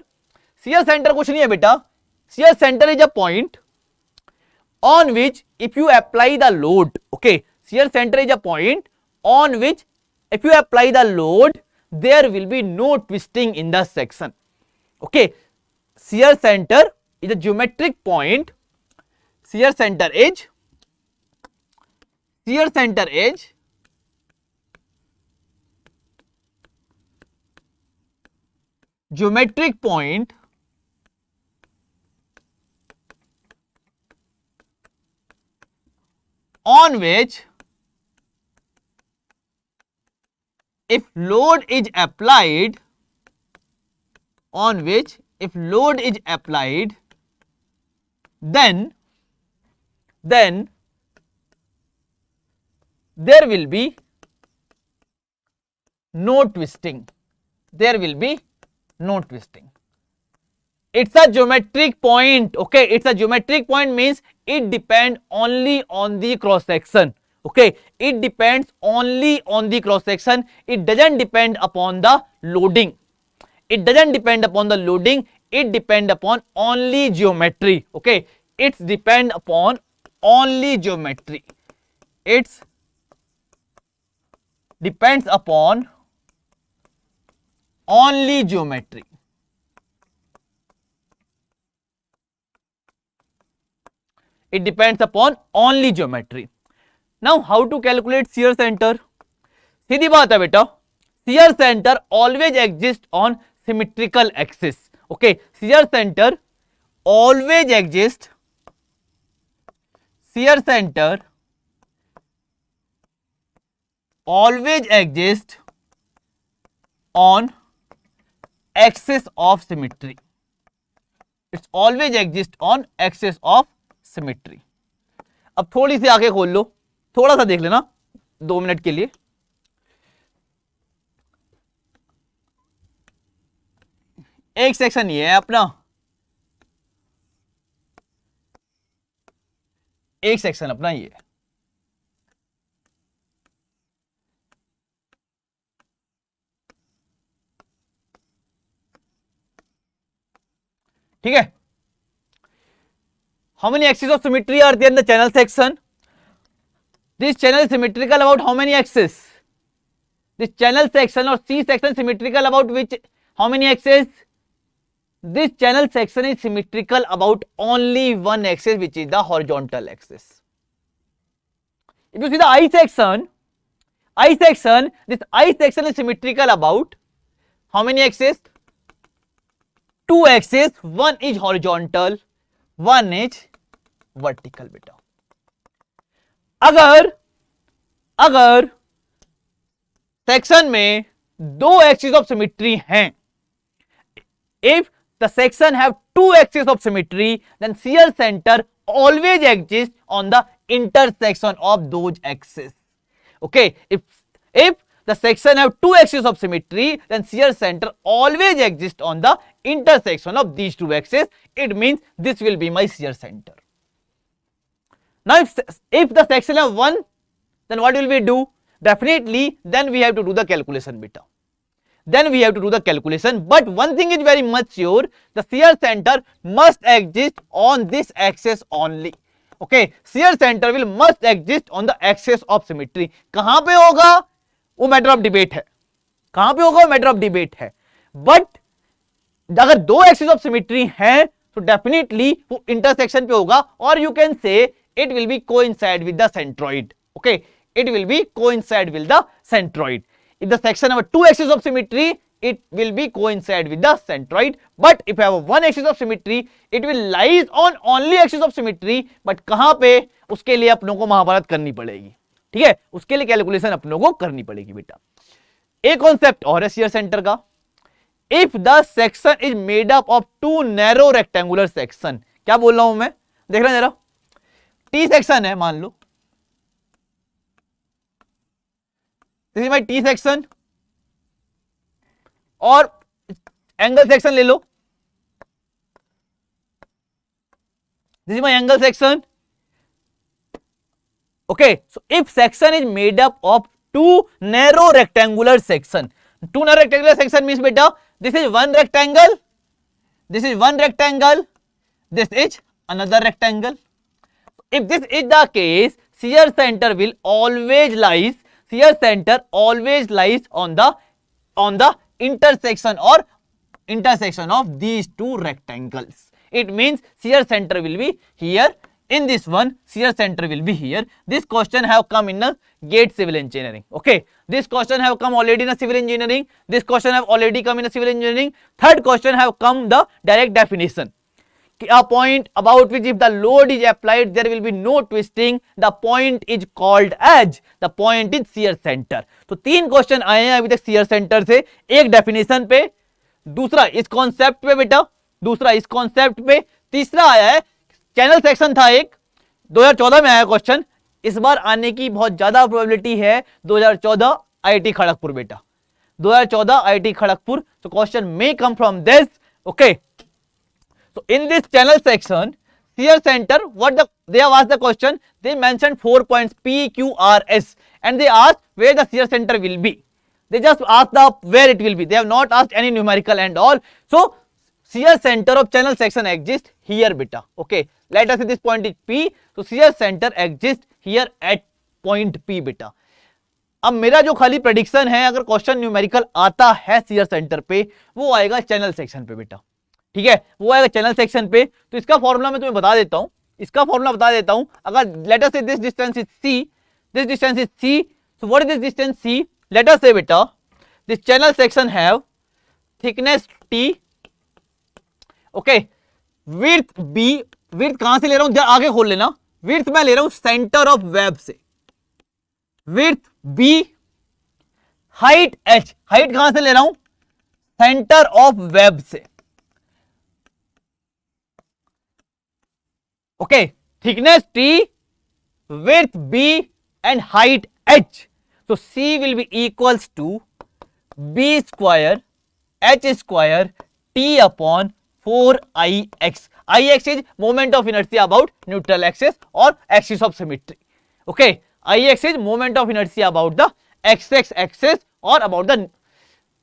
Shear center कुछ नहीं है बेटा. Shear center is a point on which if you apply the load, okay, shear center is a point on which if you apply the load, there will be no twisting in the section. Okay, shear center is a geometric point. Shear center is geometric point on which if load is applied, then there will be no twisting. It's a geometric point. Okay, it's a geometric point means it depends only on the cross section. Okay, it depends only on the cross section. It doesn't depend upon the loading. It depends upon only geometry. Okay, it's depend upon only geometry. It's depends upon only geometry. It depends upon only geometry. Now how to calculate shear center? सीधी बात है बेटा, shear center always exists on symmetrical axis. Okay, shear center always exists on axis of symmetry. It's always exists on axis of symmetry. अब थोड़ी सी आंखें खोल लो, थोड़ा सा देख लेना 2 मिनट के लिए. एक सेक्शन ये है अपना, एक सेक्शन अपना ये है. ठीक है. How many axes of symmetry are there in the channel section? This channel is symmetrical about how many axes? This channel section or C section symmetrical about which, how many axes? This channel section is symmetrical about only one axis, which is the horizontal axis. If you see the I section, this I section is symmetrical about how many axes? 2 axes, one is horizontal, one is vertical बेटा. अगर section में 2 axes of symmetry हैं, if the section have 2 axes of symmetry, then shear center always exists on the intersection of those axes. Okay, if the section have two axes of symmetry, then shear center always exists on the intersection of these two axes. It means this will be my shear center. Now if the section have one, then what will we do? Definitely then we have to do the calculation beta. Then we have to do the calculation, but one thing is very much sure, the shear center must exist on this axis only. Okay, shear center will must exist on the axis of symmetry. कहां पे होगा वो matter of debate है, कहां पे होगा वो matter of debate है, बट अगर दो एक्सिस ऑफ सिमेट्री हैं तो डेफिनेटली वो इंटरसेक्शन पे होगा, और you can say it will be coincide with the centroid. Okay, it will be coincide with the centroid. If the section have two axes of symmetry, it will be coincide with the centroid. But if you have one axis of symmetry, it will lies on only axis of symmetry. But कहां पे, उसके लिए अपनों को महाभारत करनी पड़ेगी. ठीक है, उसके लिए कैलकुलेशन अपनों को करनी पड़ेगी बेटा. एक कॉन्सेप्ट और है शेयर सेंटर का. If the section is made up of two narrow rectangular section, क्या बोल रहा हूं मैं, देखना जरा. T सेक्शन है मान लो, this is my T section, और एंगल सेक्शन ले लो, this is my angle section. Okay, so if section is made up of two narrow rectangular section, two narrow rectangular section means बेटा this is one rectangle, this is one rectangle, this is another rectangle. If this is the case, shear center will always lies, shear center always lies on the intersection or intersection of these two rectangles. It means shear center will be here. In this one, shear center will be here. This question have come in a GATE civil engineering. Okay, this question have come already in a civil engineering. This question have already come in a civil engineering. Third question have come the direct definition. A point about which if the load is applied there will be no twisting, the point is called as, the point is shear center. तो तीन question आए हैं अभी तक shear center से, एक definition पे, दूसरा इस कॉन्सेप्ट पे बेटा, दूसरा इस कॉन्सेप्ट पे, तीसरा आया है चैनल सेक्शन था एक 2014 में आया क्वेश्चन, इस बार आने की बहुत ज्यादा प्रोबेबिलिटी है 2014 IIT खड़गपुर बेटा, 2014 IIT Kharagpur. So question may come from this. Okay, so in this channel section, shear center, what they have asked the question, they mentioned 4 points P, Q, R, S, and they asked where the shear center will be. They just asked the where it will be. They have not asked any numerical and all. So shear center of channel section exists here beta. Okay, let us say this point is P. So shear center exists here at point P beta. अब मेरा जो खाली prediction है, अगर question numerical आता है shear center पे, वो आएगा चैनल सेक्शन पे बेटा. ठीक है, वो आएगा चैनल सेक्शन पे. तो इसका फॉर्मूला मैं तुम्हें बता देता हूं, इसका फॉर्मूला बता देता हूं. अगर लेट अस से this distance is C, this distance is C, so what is this distance C? Let us से बेटा this channel section have thickness T, okay, width B, width कहां से ले रहा हूं, आगे खोल लेना, विड्थ मैं ले रहा हूं सेंटर ऑफ वेब से, width B, height H, height कहां से ले रहा हूं, सेंटर ऑफ वेब से. Okay, thickness T, width B and height H. So C will be equals to B square H square T upon 4Ix. Ix is moment of inertia about neutral axis or axis of symmetry. Okay, Ix is moment of inertia about the xx axis or about the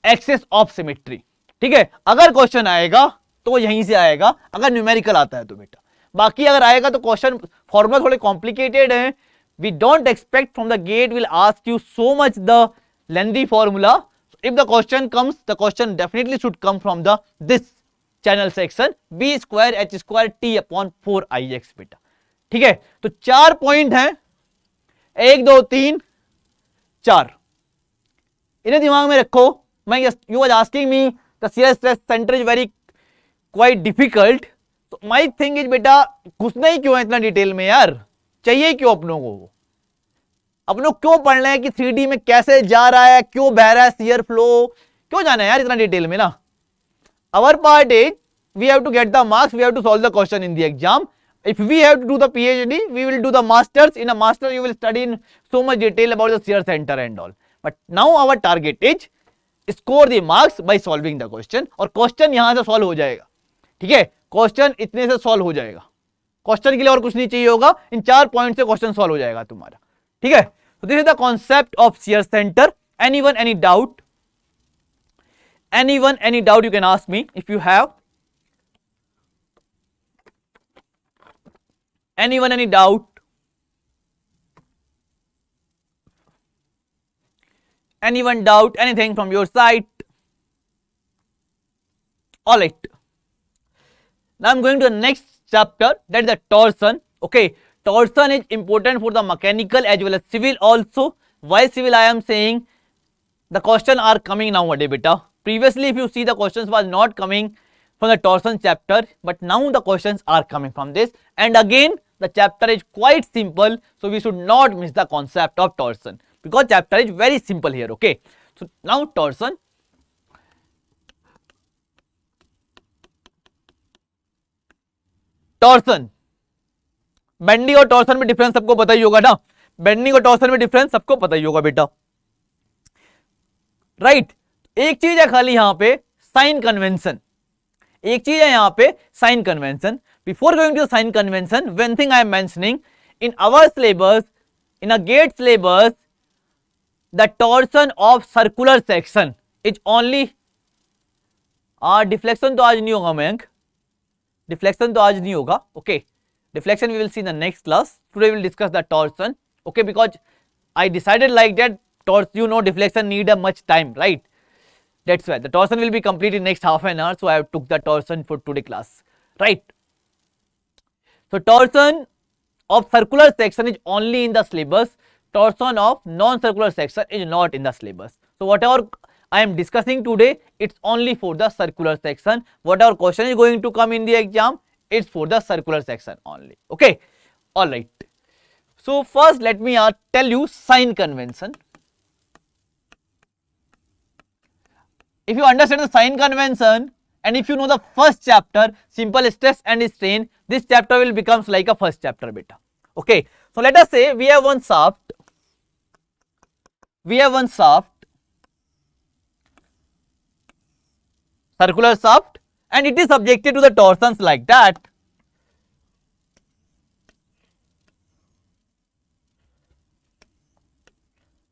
axis of symmetry. ठीक है, अगर question आएगा तो यहीं से आएगा, अगर numerical आता है तो बेटा. बाकी अगर आएगा तो क्वेश्चन फॉर्मूला थोड़े कॉम्प्लिकेटेड हैं. We don't expect from the GATE will ask you so much the lengthy formula. If the question comes, the question definitely should come from the this channel section B square H square T upon 4Ix बेटा. ठीक है, तो 4 point हैं, 1 2 3 4, इन्हें दिमाग में रखो. मैं you was asking me the shear stress center is very quite difficult. तो माई थिंग इज बेटा घुसना ही क्यों है इतना डिटेल में यार, चाहिए क्यों अपनों को, अपनों क्यों पढ़ रहे हैं कि 3D में कैसे जा रहा है, क्यों बह रहा है shear फ्लो, क्यों जाना है यार इतना डिटेल में ना. Our part is we have to get the marks, we have to solve the question in the exam. If we have to do the PhD, we will do the masters. In a master you will study in so much detail about the shear center and all. But now our target is score the marks by solving the question, और question यहां से solve हो जाएगा, ठीक है, question इतने से solve हो जाएगा, क्वेश्चन के लिए और कुछ नहीं चाहिए होगा, इन 4 पॉइंट से क्वेश्चन सॉल्व हो जाएगा तुम्हारा, ठीक है। So this is the concept of shear center. Anyone any doubt? Anyone any doubt you can ask me if you have. Anyone any doubt? Anyone doubt anything from your side? All right. Now I'm going to the next chapter, that is the torsion. Okay, torsion is important for the mechanical as well as civil also. Why civil? I am saying the questions are coming nowadays, beta. Previously, if you see, the questions was not coming from the torsion chapter, but now the questions are coming from this. And again, the chapter is quite simple, so we should not miss the concept of torsion, because chapter is very simple here. Okay, so now torsion. Torsion, bending और torsion में difference सबको पता ही होगा ना, bending और torsion में difference सबको पता ही होगा बेटा, राइट। एक चीज है खाली यहां पे साइन कन्वेंशन, एक चीज है यहां पे sign convention. Before going to sign convention, one thing I am mentioning, in our syllabus, in a GATE syllabus, the torsion of circular section is only, deflection तो आज नहीं होगा मयंक, डिफ्लेक्शन तो आज नहीं होगा, okay, deflection we will see in the next class, today we will discuss the torsion, okay, because I decided like that, you know deflection need a much time, right? That's why the torsion will be complete in next half an hour, so I have took the torsion for today class, right? So torsion of circular section is only in the syllabus, torsion of non-circular section is not in the syllabus. So whatever I am discussing today, it's only for the circular section. Whatever question is going to come in the exam, it's for the circular section only, okay? All right, so first let me tell you sign convention. If you understand the sign convention and if you know the first chapter, simple stress and strain, this chapter will becomes like a first chapter beta, okay? So let us say we have one shaft, circular shaft, and it is subjected to the torsions like that.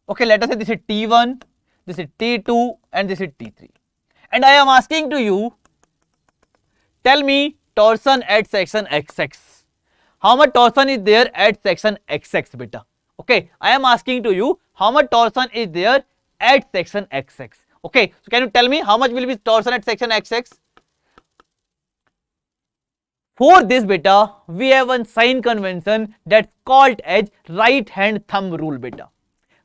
Okay, let us say this is T1, this is T2 and this is T3, and I am asking to you, tell me torsion at section XX. How much torsion is there at section XX beta? Okay, I am asking to you, how much torsion is there at section XX? Okay, so can you tell me how much will be torsion at section XX? For this beta, we have one sign convention that's called as right hand thumb rule beta.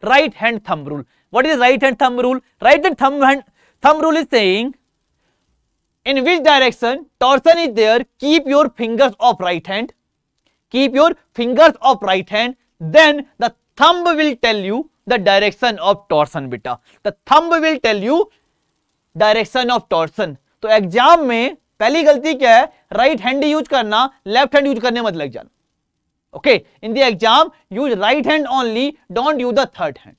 Right hand thumb rule. What is right hand thumb rule? Right hand thumb rule is saying in which direction torsion is there, keep your fingers of right hand, keep your fingers of right hand, then the thumb will tell you the direction of torsion beta. The thumb will tell you direction of torsion. तो exam में पहली गलती क्या है, right hand use करना, left hand use करने मत लग जाना, okay? In the exam, use right hand only, don't use the third hand.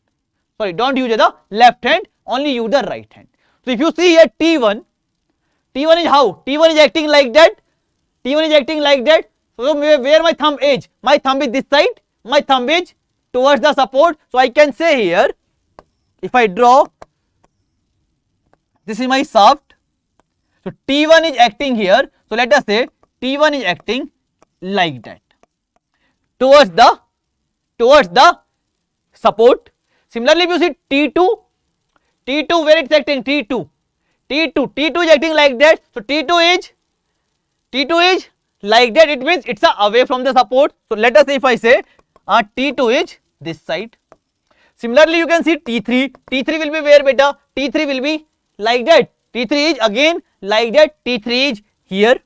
Sorry, don't use the left hand, only use the right hand. So if you see here T1 is how? T1 is acting like that. T1 is acting like that. So where my thumb is? My thumb is this side. My thumb is towards the support. So I can say here, if I draw, this is my shaft. So T1 is acting here. So let us say T1 is acting like that, towards the support. Similarly, if you see T2 where it's acting, T2 is acting like that. So T2 is like that, it means it's away from the support. So let us say if I say T2 is this side. Similarly, you can see T3 will be where beta? T3 will be like that. T3 is again like that. T3 is here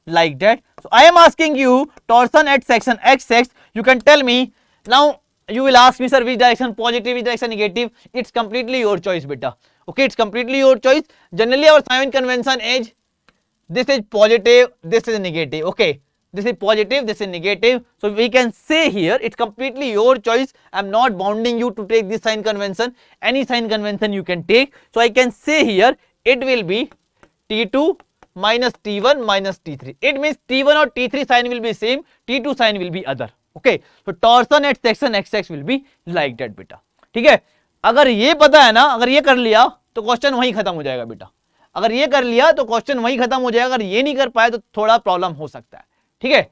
like that. So I am asking you torsion at section XX. You can tell me. Now you will ask me, sir, which direction positive, which direction negative? It's completely your choice beta, okay? It's completely your choice. Generally our sign convention is this is positive, this is negative, okay? this is positive, this is negative. So we can say here it's completely your choice. I'm not bounding you to take this sign convention. Any sign convention you can take. So I can say here it will be T2 minus T1 minus T3. It means T1 or T3 sign will be same, T2 sign will be other. Okay, so torsion at section XX will be like that बेटा. ठीक है, अगर ये पता है ना, अगर ये कर लिया तो क्वेश्चन वहीं खत्म हो जाएगा बेटा. अगर ये कर लिया तो क्वेश्चन वहीं खत्म हो जाएगा. अगर ये नहीं कर पाए तो थोड़ा प्रॉब्लम हो सकता है. ठीक है,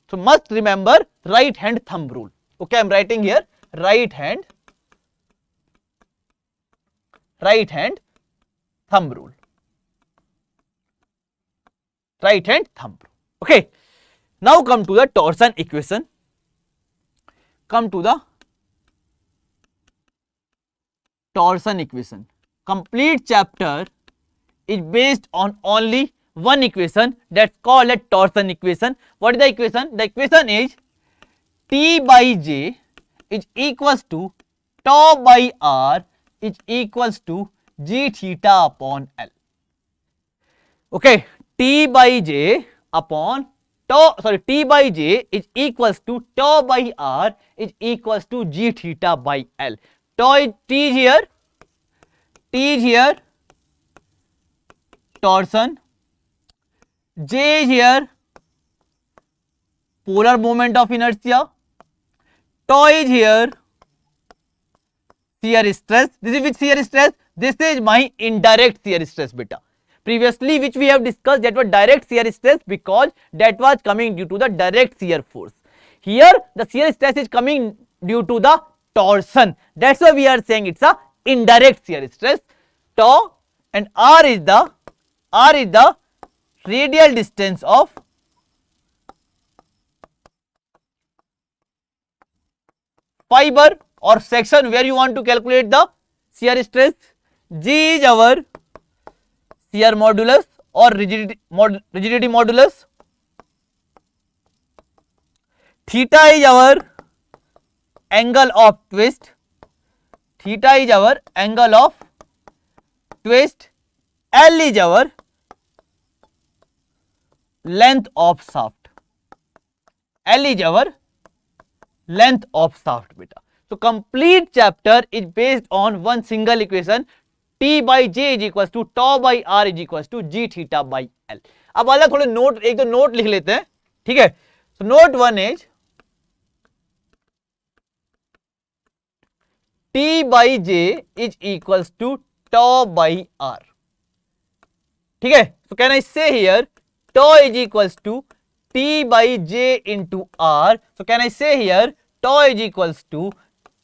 so must remember right hand thumb rule. Okay, I'm writing here right hand thumb rule. Right hand thumb rule. Okay, now come to the torsion equation. Come to the torsion equation. Complete chapter is based on only one equation, that's called a torsion equation. What is the equation? The equation is T by J is equals to tau by R is equals to G theta upon L. Okay, T by J upon T by J is equals to tau by R is equals to G theta by L. Tau is T is here, torsion, J is here, polar moment of inertia, tau is here, shear stress. This is which shear stress? This is my indirect shear stress beta. Previously which we have discussed, that was direct shear stress because that was coming due to the direct shear force. Here the shear stress is coming due to the torsion. That's why we are saying it's a indirect shear stress. Tau and R is the radial distance of fiber or section where you want to calculate the shear stress. G is our shear modulus or rigidity modulus. Theta is our angle of twist. Theta is our angle of twist. L is our length of shaft. L is our length of shaft beta. So complete chapter is based on one single equation. T by J is equals to tau by R is equals to G theta by L. अब वाला थोड़े note, एक दो note लिख लेते हैं. ठीक है, so note 1 is T by J is equals to tau by R. ठीक है, so can I say here tau is equals to T by J into R. So can I say here tau is equals to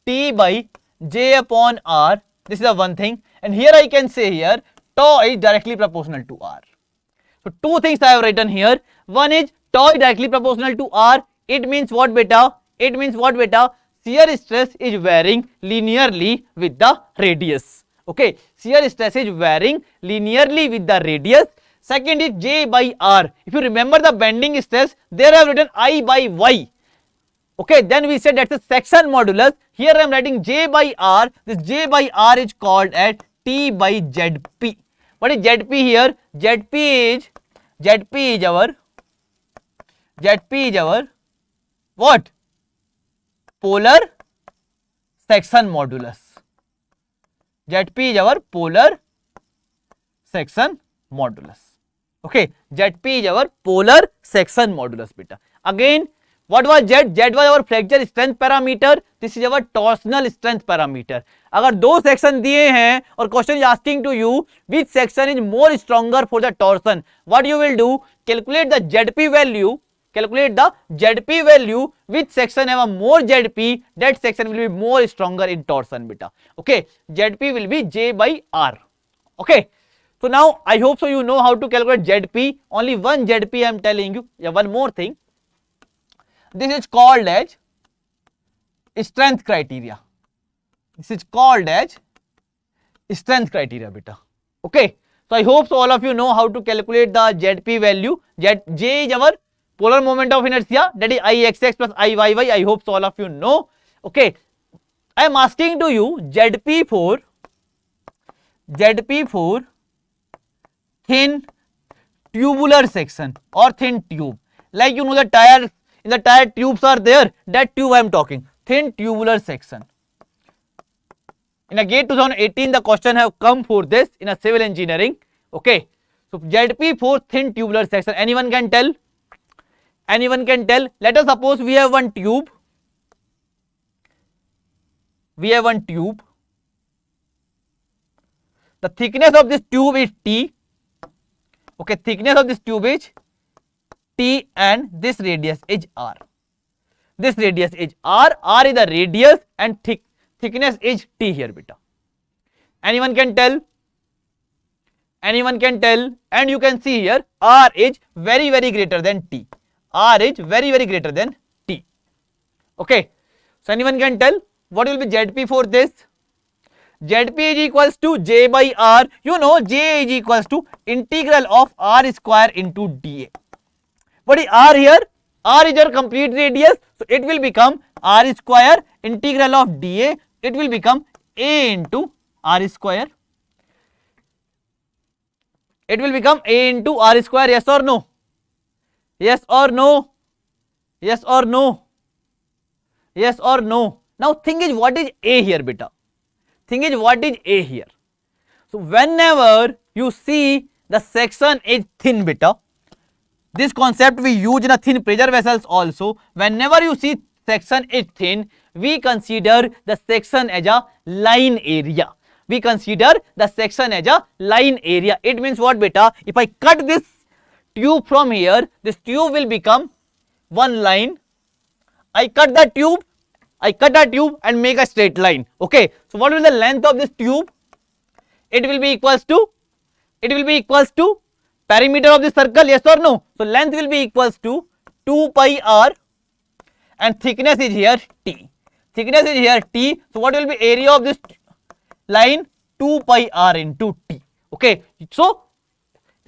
T by J upon R. This is the one thing, and here I can say here tau is directly proportional to R. So two things I have written here. One is tau is directly proportional to R. It means what beta? It means what beta? Shear stress is varying linearly with the radius. Okay, shear stress is varying linearly with the radius. Second is J by R. If you remember the bending stress, there I have written I by Y. Okay, then we said that's a section modulus. Here I am writing J by R. This J by R is called as T by ZP. What is ZP here? ZP is our what? Polar section modulus. ZP is our polar section modulus. Okay, ZP is our polar section modulus beta. Again, what was Z? Z was our fracture strength parameter. This is our torsional strength parameter. अगर दो section दिए हैं और question is asking to you which section is more stronger for the torsion, what you will do? Calculate the ZP value. Calculate the ZP value. Which section have a more ZP? That section will be more stronger in torsion beta. Okay, ZP will be J by R. Okay, so now I hope so you know how to calculate ZP. Only one ZP I am telling you. Yeah, one more thing. This is called as strength criteria. This is called as strength criteria beta. Okay, so I hope so all of you know how to calculate the ZP value. J is our polar moment of inertia, that is Ixx plus Iyy. I hope so all of you know. Okay, I am asking to you ZP for thin tubular section or thin tube. like you know the tire, in the tire tubes are there, that tube I am talking, thin tubular section. In a GATE 2018 the question have come for this in a civil engineering. Okay, so ZP for thin tubular section, anyone can tell? Anyone can tell? Let us suppose we have one tube. We have one tube. The thickness of this tube is T. Okay, thickness of this tube is T and this radius is R. This radius is R. R is the radius and thickness is T here, beta. Anyone can tell? Anyone can tell? And you can see here R is very greater than T. R is very greater than T. Okay. So anyone can tell what will be ZP for this? ZP is equals to J by R. You know J is equals to integral of R square into dA. What is R here? R is your complete radius. So it will become R square integral of dA. It will become A into R square. It will become A into R square. Yes or no? Yes or no? Yes or no? Yes or no? Now thing is what is A here, beta? Thing is what is A here? So whenever you see the section is thin, beta, this concept we use in a thin pressure vessels also. Whenever you see section is thin, we consider the section as a line area. We consider the section as a line area. It means what, beta? If I cut this tube from here, this tube will become one line. I cut the tube and make a straight line. Okay, so what will be the length of this tube? It will be equals to perimeter of the circle, yes or no? So length will be equals to 2 pi r and thickness is here T. Thickness is here T. So what will be area of this line? 2 pi r into T. Okay, so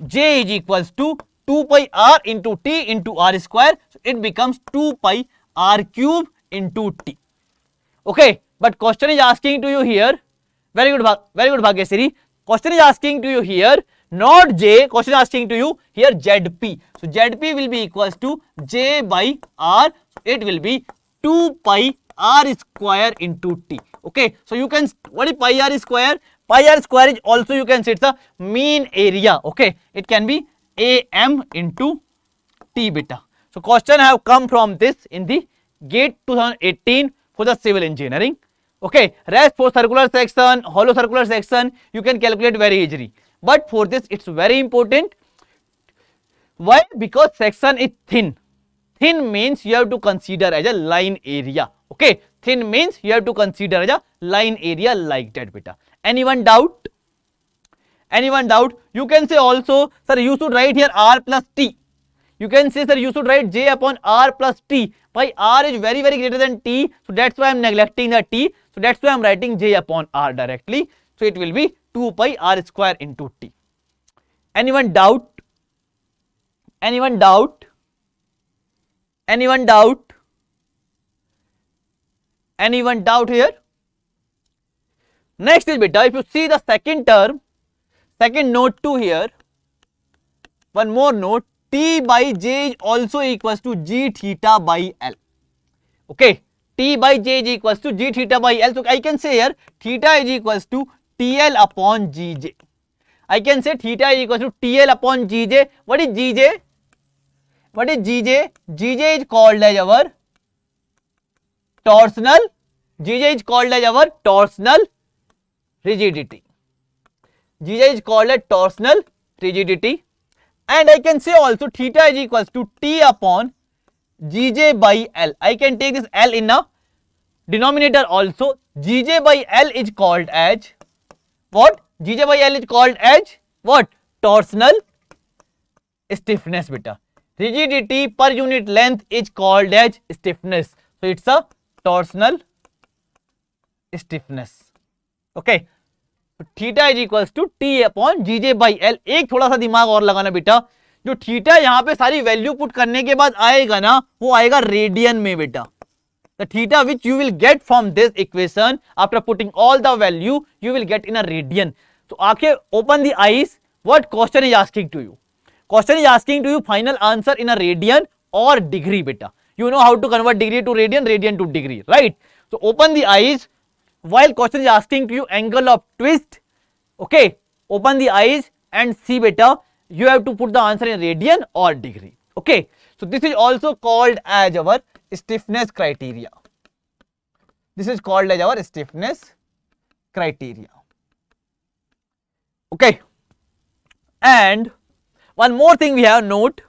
J is equals to 2 pi r into T into R square. So it becomes 2 pi r cube into T. Okay, but question is asking to you here, very good Bhagyashree. Question is asking to you here, not J, question is asking to you here ZP. So ZP will be equals to J by R. It will be 2 pi r square into T. Okay, so you can, what is pi r square? Pi r square is also you can say it's a mean area. Okay, it can be AM into T, beta. So question have come from this in the GATE 2018 for the civil engineering. Okay, rest for circular section, hollow circular section, you can calculate very easily. But for this, it's very important. Why? Because section is thin. Thin means you have to consider as a line area. Okay, thin means you have to consider as a line area like that, beta. Anyone doubt? Anyone doubt? You can say also, sir, you should write here R plus T. You can say, sir, you should write J upon R plus T. Why? R is very greater than T. So that's why I am neglecting the T. So that's why I am writing J upon R directly. So it will be 2 pi R square into T. Anyone doubt? Anyone doubt? Anyone doubt? Anyone doubt here? Next is, beta, if you see the second term, second note 2 here, one more note, T by J is also equals to G theta by L. Okay, T by J is equals to G theta by L. So I can say here theta is equals to TL upon GJ. I can say theta is equals to TL upon GJ. What is GJ? What is GJ? GJ is called as our torsional. GJ is called as our torsional rigidity. GJ is called as torsional rigidity. And I can say also theta is equals to T upon Gj by L. I can take this L in a denominator also. Gj by L is called as what? Gj by L is called as what? Torsional stiffness, beta. Rigidity per unit length is called as stiffness. So it's a torsional stiffness. Okay. तो theta is equals to T upon GJ by L. एक थोड़ा सा दिमाग और लगाना बेटा, जो theta यहाँ पे सारी वैल्यू पुट करने के बाद आएगा ना, वो आएगा रेडियन में बेटा. The theta which you will get from this equation after putting all the value you will get in a radian. तो आंखें open the eyes, what question is asking to you? Question is asking to you final answer in a radian or degree beta. You know how to convert degree to radian, radian to degree, right? So open the eyes while question is asking to you angle of twist. Okay, open the eyes and see beta. You have to put the answer in radian or degree. Okay, so this is also called as our stiffness criteria. This is called as our stiffness criteria. Okay, and one more thing we have note,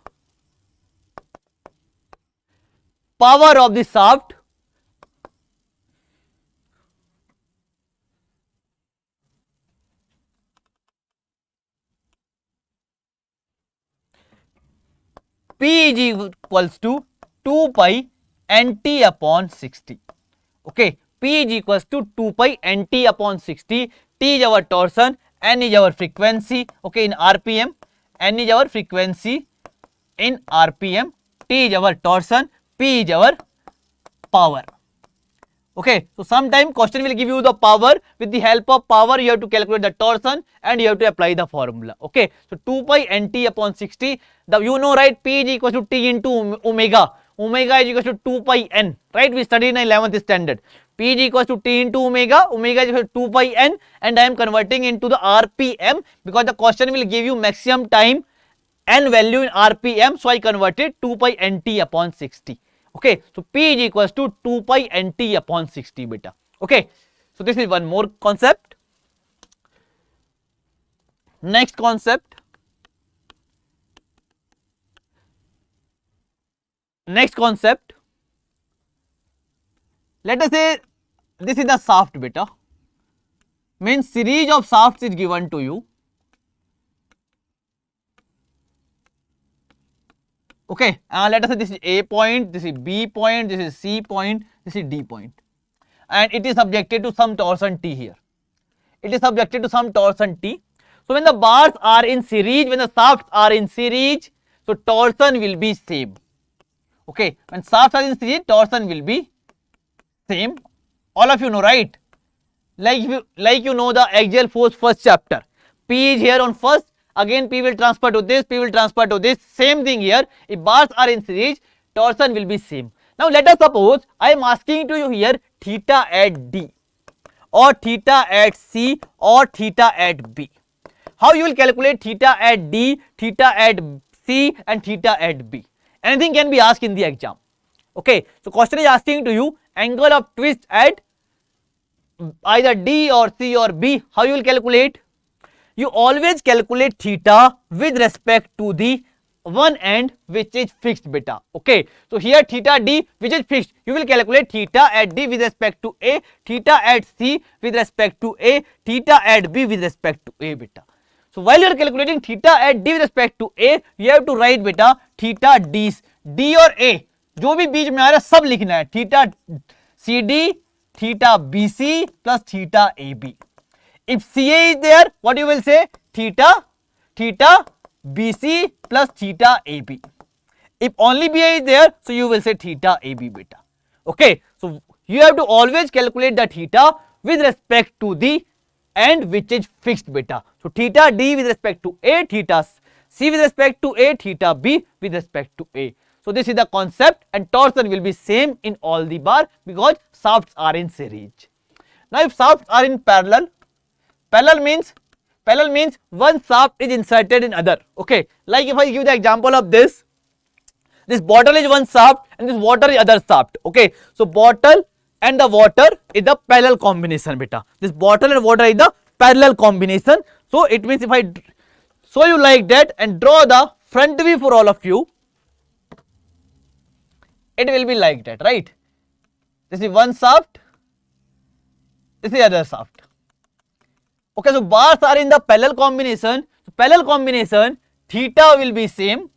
power of the shaft. P is equals to 2 pi nt upon 60. Okay, P is equals to 2 pi nt upon 60. T is our torsion, N is our frequency, okay, in RPM. N is our frequency in RPM. T is our torsion, P is our power. Okay, so sometime question will give you the power. With the help of power, you have to calculate the torsion and you have to apply the formula. Okay, so 2 pi nt upon 60. You know, right? P is equals to T into omega. Omega is equals to 2 pi n. Right? We studied in 11th standard. P is equals to T into omega. Omega is equals to 2 pi n, and I am converting into the RPM because the question will give you maximum time n value in RPM. So I converted 2 pi nt upon 60. Okay, so P is equals to 2 pi nt upon 60 beta. Okay, so this is one more concept. Next concept. Next concept. Let us say this is the shaft beta. Means series of shafts is given to you. Okay, let us say this is A point, this is B point, this is C point, this is D point, and it is subjected to some torsion T here. It is subjected to some torsion T. So when the bars are in series, when the shafts are in series, so torsion will be same. Okay, when shafts are in series, torsion will be same. All of you know, right? Like you know the axial force first chapter. P is here on first. Again P will transfer to this, P will transfer to this. Same thing here. If bars are in series, torsion will be same. Now let us suppose I am asking to you here theta at D or theta at C or theta at B. How you will calculate theta at D, theta at C and theta at B? Anything can be asked in the exam. Okay, so question is asking to you angle of twist at either D or C or B. How you will calculate? You always calculate theta with respect to the one end which is fixed beta. Okay, so here theta D which is fixed, you will calculate theta at D with respect to A, theta at C with respect to A, theta at B with respect to A beta. So while you are calculating theta at D with respect to A, you have to write beta theta D और A जो भी बीच में आ रहा है सब लिखना है. Theta CD, theta BC plus theta AB. If CA is there, what you will say? Theta BC plus theta AB. If only BA is there, so you will say theta AB beta. Okay, so you have to always calculate the theta with respect to the end which is fixed beta. So theta D with respect to A, theta C with respect to A, theta B with respect to A. So this is the concept, and torsion will be same in all the bar because shafts are in series. Now if shafts are in parallel means one shaft is inserted in other. Okay, like if I give the example of this bottle is one shaft and this water is other shaft. Okay, so bottle and the water is the parallel combination beta. This bottle and water is the parallel combination. So it means if I show you like that and draw the front view for all of you, it will be like that, right? This is one shaft, this is other shaft. Okay, so bars are in the parallel combination. So parallel combination, theta will be same,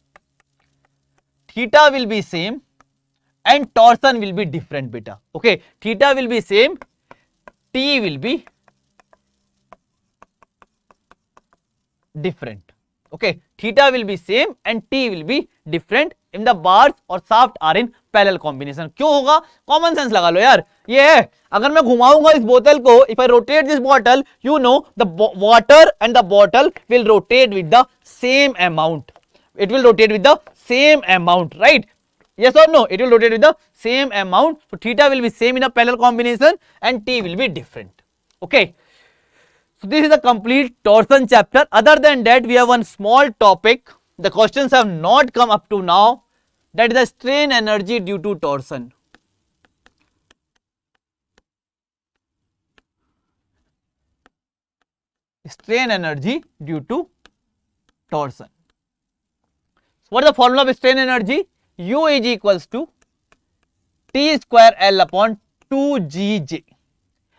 and torsion will be different beta. Okay, theta will be same, T will be different. Okay, theta will be same and T will be different if the bars or shaft are in parallel combination. क्यों होगा? Common sense लगा लो यार. ये है, अगर मैं घुमाऊंगा इस बोतल को, if I rotate this bottle, you know the water and the bottle will rotate with the same amount. It will rotate with the same amount, right? Yes or no? It will rotate with the same amount. So theta will be same in a parallel combination and T will be different. Okay. So this is a complete torsion chapter. Other than that, we have one small topic. The questions have not come up to now. That is the strain energy due to torsion. Strain energy due to torsion. So what is the formula of strain energy? U is equals to T square L upon 2Gj.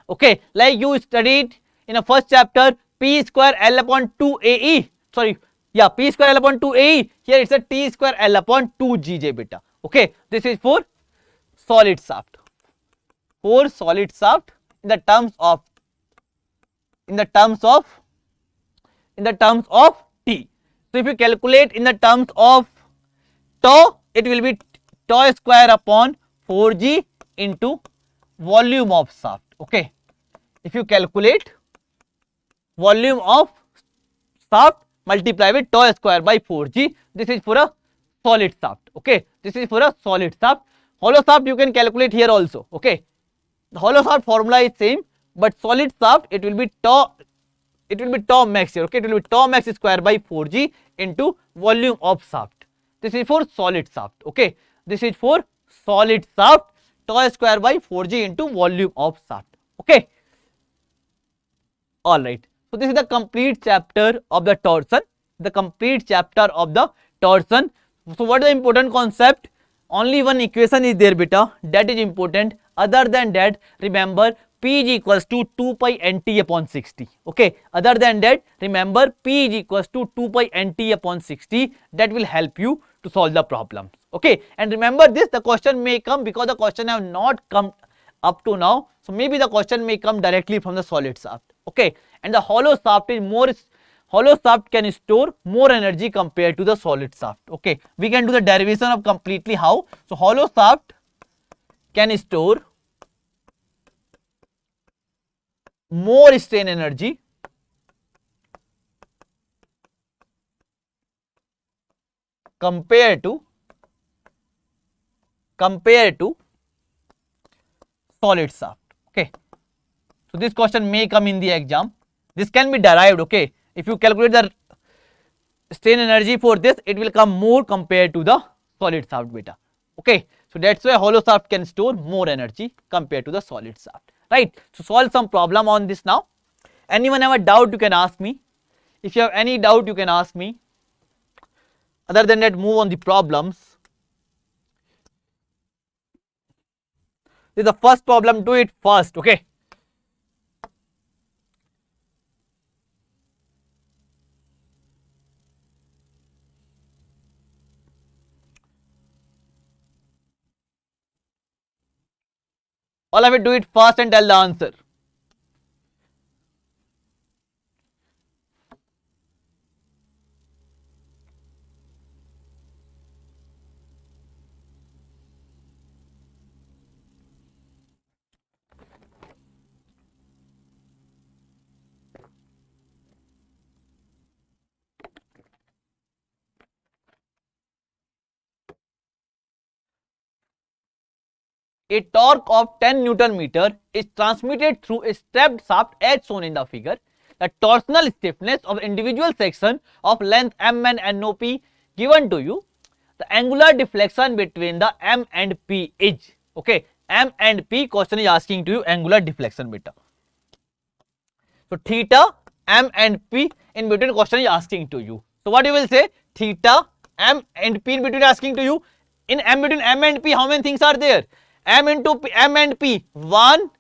Okay, like you studied in a first chapter, P square L upon 2AE. Sorry, yeah, P square L upon 2AE. Here it's a T square L upon 2Gj beta. Okay, this is for solid shaft. For solid shaft in the terms of T. So if you calculate in the terms of tau, it will be tau square upon 4G into volume of shaft. Okay, if you calculate volume of shaft multiply with tau square by 4G, this is for a solid shaft. Okay, this is for a solid shaft. Hollow shaft you can calculate here also. Okay, the hollow shaft formula is same, but solid shaft it will be tau max here. Okay, it will be tau max square by 4G into volume of shaft. This is for solid shaft. Okay, this is for solid shaft, tau square by 4G into volume of shaft. Okay, all right. So this is the complete chapter of the torsion. The complete chapter of the torsion. So what is the important concept? Only one equation is there, beta. That is important. Other than that, remember P is equals to 2 pi nt upon 60. Okay. Other than that, remember P is equals to 2 pi nt upon 60. That will help you to solve the problems. Okay. And remember this, the question may come because the question have not come up to now. So maybe the question may come directly from the solid shaft. Okay. And the hollow shaft is more. Hollow shaft can store more energy compared to the solid shaft. Okay, we can do the derivation of completely how. So hollow shaft can store more strain energy compared to solid shaft. Okay, so this question may come in the exam. This can be derived. Okay, if you calculate the strain energy for this, it will come more compared to the solid shaft beta. Okay, so that's why hollow shaft can store more energy compared to the solid shaft. Right. So solve some problem on this now. Anyone have a doubt, you can ask me. If you have any doubt, you can ask me. Other than that, move on the problems. This is the first problem. Do it first. Okay. All of it, do it fast and tell the answer. A torque of 10 Newton meter is transmitted through a stepped shaft as shown in the figure. The torsional stiffness of individual section of length M and NOP given to you. The angular deflection between the M and P is. Okay, M and P question is asking to you angular deflection beta. So theta, M and P in between question is asking to you. So what you will say? Theta, M and P in between asking to you. In M between M and P, how many things are there? M into P, M and P, 1,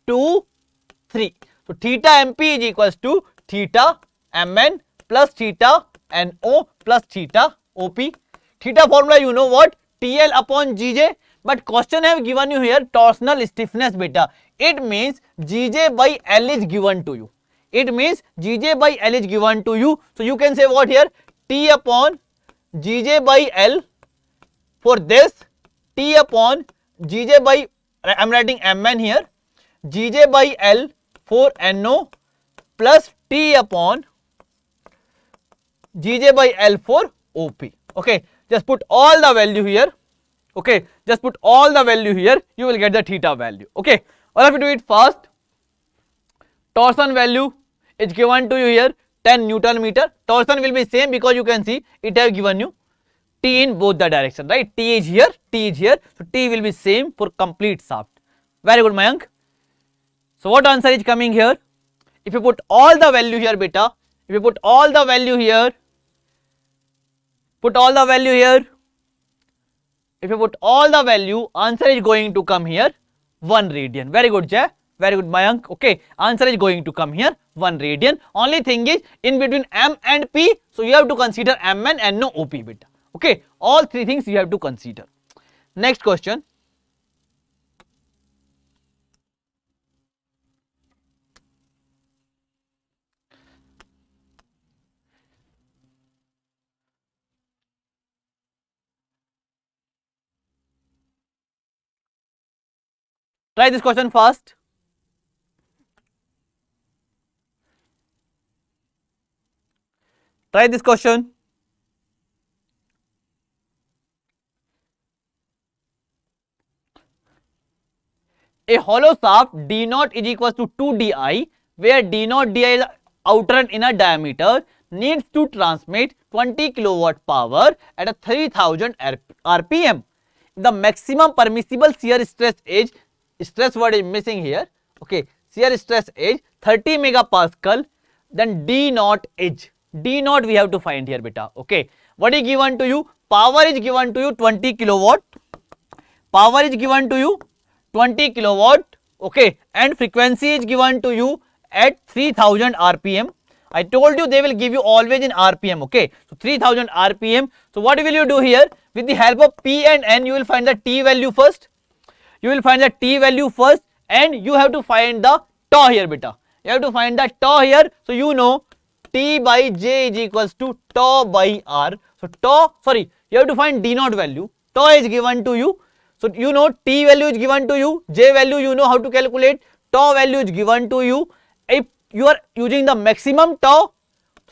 2, 3. So theta MP is equals to theta Mn plus theta NO plus theta OP. Theta formula you know what? TL upon GJ. But question have given you here torsional stiffness beta. It means GJ by L is given to you. It means GJ by L is given to you. So you can say what here? T upon GJ by L. For this, T upon GJ by, I am writing Mn here, GJ by L for NO plus T upon GJ by L for OP. Okay, just put all the value here. Okay, just put all the value here, you will get the theta value. Okay, all of you do it fast. Torsion value is given to you here 10 Newton meter. Torsion will be same because you can see it have given you T in both the direction, right? T is here, T is here. So T will be same for complete shaft. Very good, Mayank. So what answer is coming here? If you put all the value here, beta, if you put all the value here, put all the value here, if you put all the value, answer is going to come here 1 radian. Very good, Jay. Very good, Mayank. Okay, answer is going to come here 1 radian. Only thing is in between M and P, so you have to consider Mn and no OP beta. Okay, all three things you have to consider. Next question. Try this question fast. Try this question. A hollow shaft D naught is equals to 2 di, where D naught di is outer inner diameter, needs to transmit 20 kilowatt power at a 3000 rpm. The maximum permissible shear stress is, stress word is missing here, okay, shear stress is 30 megapascal, then D naught is, D naught we have to find here beta. Okay, what is given to you? Power is given to you 20 kilowatt, power is given to you 20 kilowatt, okay, and frequency is given to you at 3000 rpm. I told you they will give you always in rpm, okay, so 3000 rpm. So what will you do here? With the help of P and N, you will find the T value first, you will find the T value first, and you have to find the tau here beta, you have to find the tau here. So you know T by J is equals to tau by R. So tau, sorry, you have to find D naught value, tau is given to you. So you know T value is given to you, J value you know how to calculate, tau value is given to you. If you are using the maximum tau,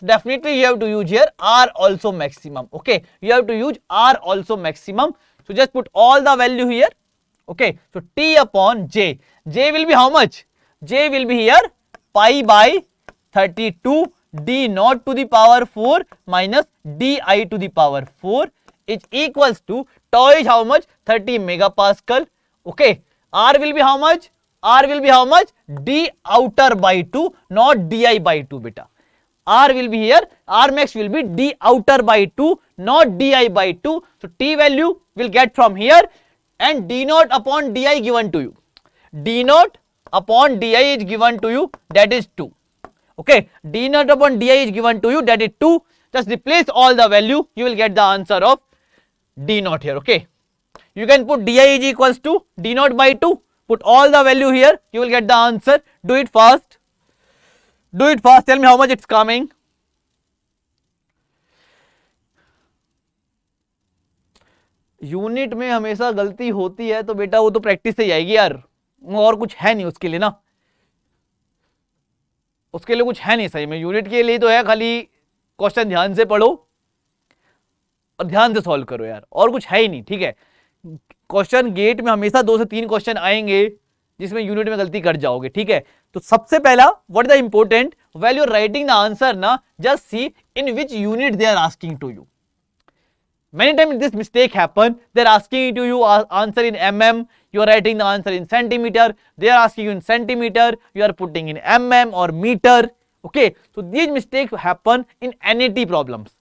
so definitely you have to use here R also maximum, okay, you have to use R also maximum. So just put all the value here, okay. So T upon J, J will be how much? J will be here pi by 32 D naught to the power 4 minus Di to the power 4 is equals to tau is how much? 30 megapascal, okay. R will be how much? R will be how much? D outer by 2, not Di by 2 beta. R will be here, R max will be D outer by 2, not Di by 2. So T value will get from here, and D naught upon Di given to you. D naught upon Di is given to you, that is 2. Okay, D naught upon Di is given to you, that is 2. Just replace all the value, you will get the answer of D naught here, okay. You can put Di is equals to D naught by 2. Put all the value here, you will get the answer. Do it fast. Do it fast. Tell me how much it's coming. Unit में हमेशा गलती होती है तो बेटा वो तो practice से ही आएगी यार, और कुछ है नहीं उसके लिए ना, उसके लिए कुछ है नहीं सही में, यूनिट के लिए तो है खाली क्वेश्चन ध्यान से पढ़ो और ध्यान से सॉल्व करो यार, और कुछ है ही नहीं, ठीक है। क्वेश्चन गेट में हमेशा 2 से 3 क्वेश्चन आएंगे जिसमें यूनिट में गलती कर जाओगे, ठीक है। तो सबसे पहला what is the important, when you are writing the answer ना, just see in which unit they are asking to you. Many times this mistake happen, they are asking to you answer in mm, you are writing the answer in centimeter, they are asking you in centimeter, you are putting in mm or meter, okay. So these mistakes happen in NAT problems.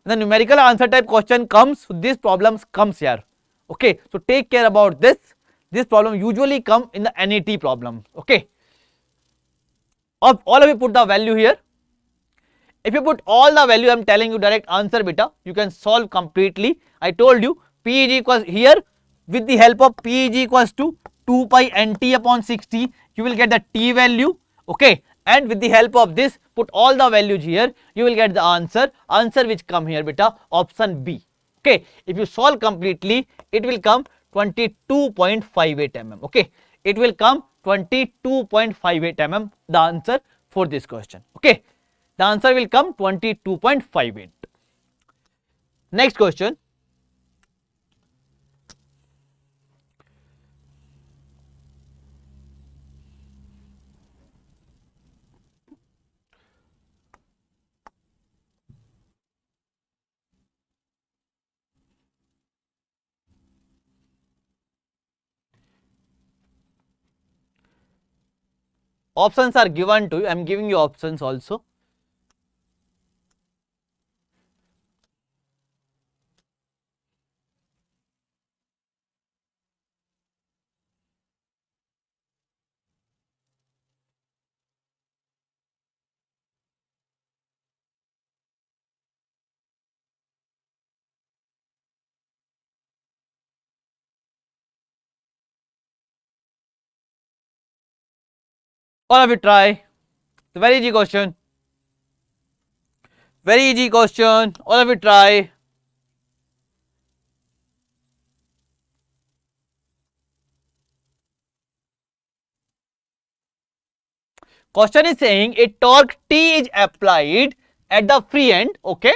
When the numerical answer type question comes, so these problems comes here, okay. So take care about this, this problem usually come in the NAT problem, okay. All of you put the value here. If you put all the value, I am telling you direct answer beta, you can solve completely. I told you P is equals here, with the help of P is equals to 2 pi nt upon 60, you will get the T value, okay, and with the help of this put all the values here, you will get the answer which come here beta, option B, okay. If you solve completely, it will come 22.58 mm, okay, it will come 22.58 mm, the answer for this question, okay. The answer will come 22.58. Next question. Options are given to you. I am giving you options also. All of you try. It's a very easy question. Very easy question. All of you try. Question is saying a torque T is applied at the free end, okay,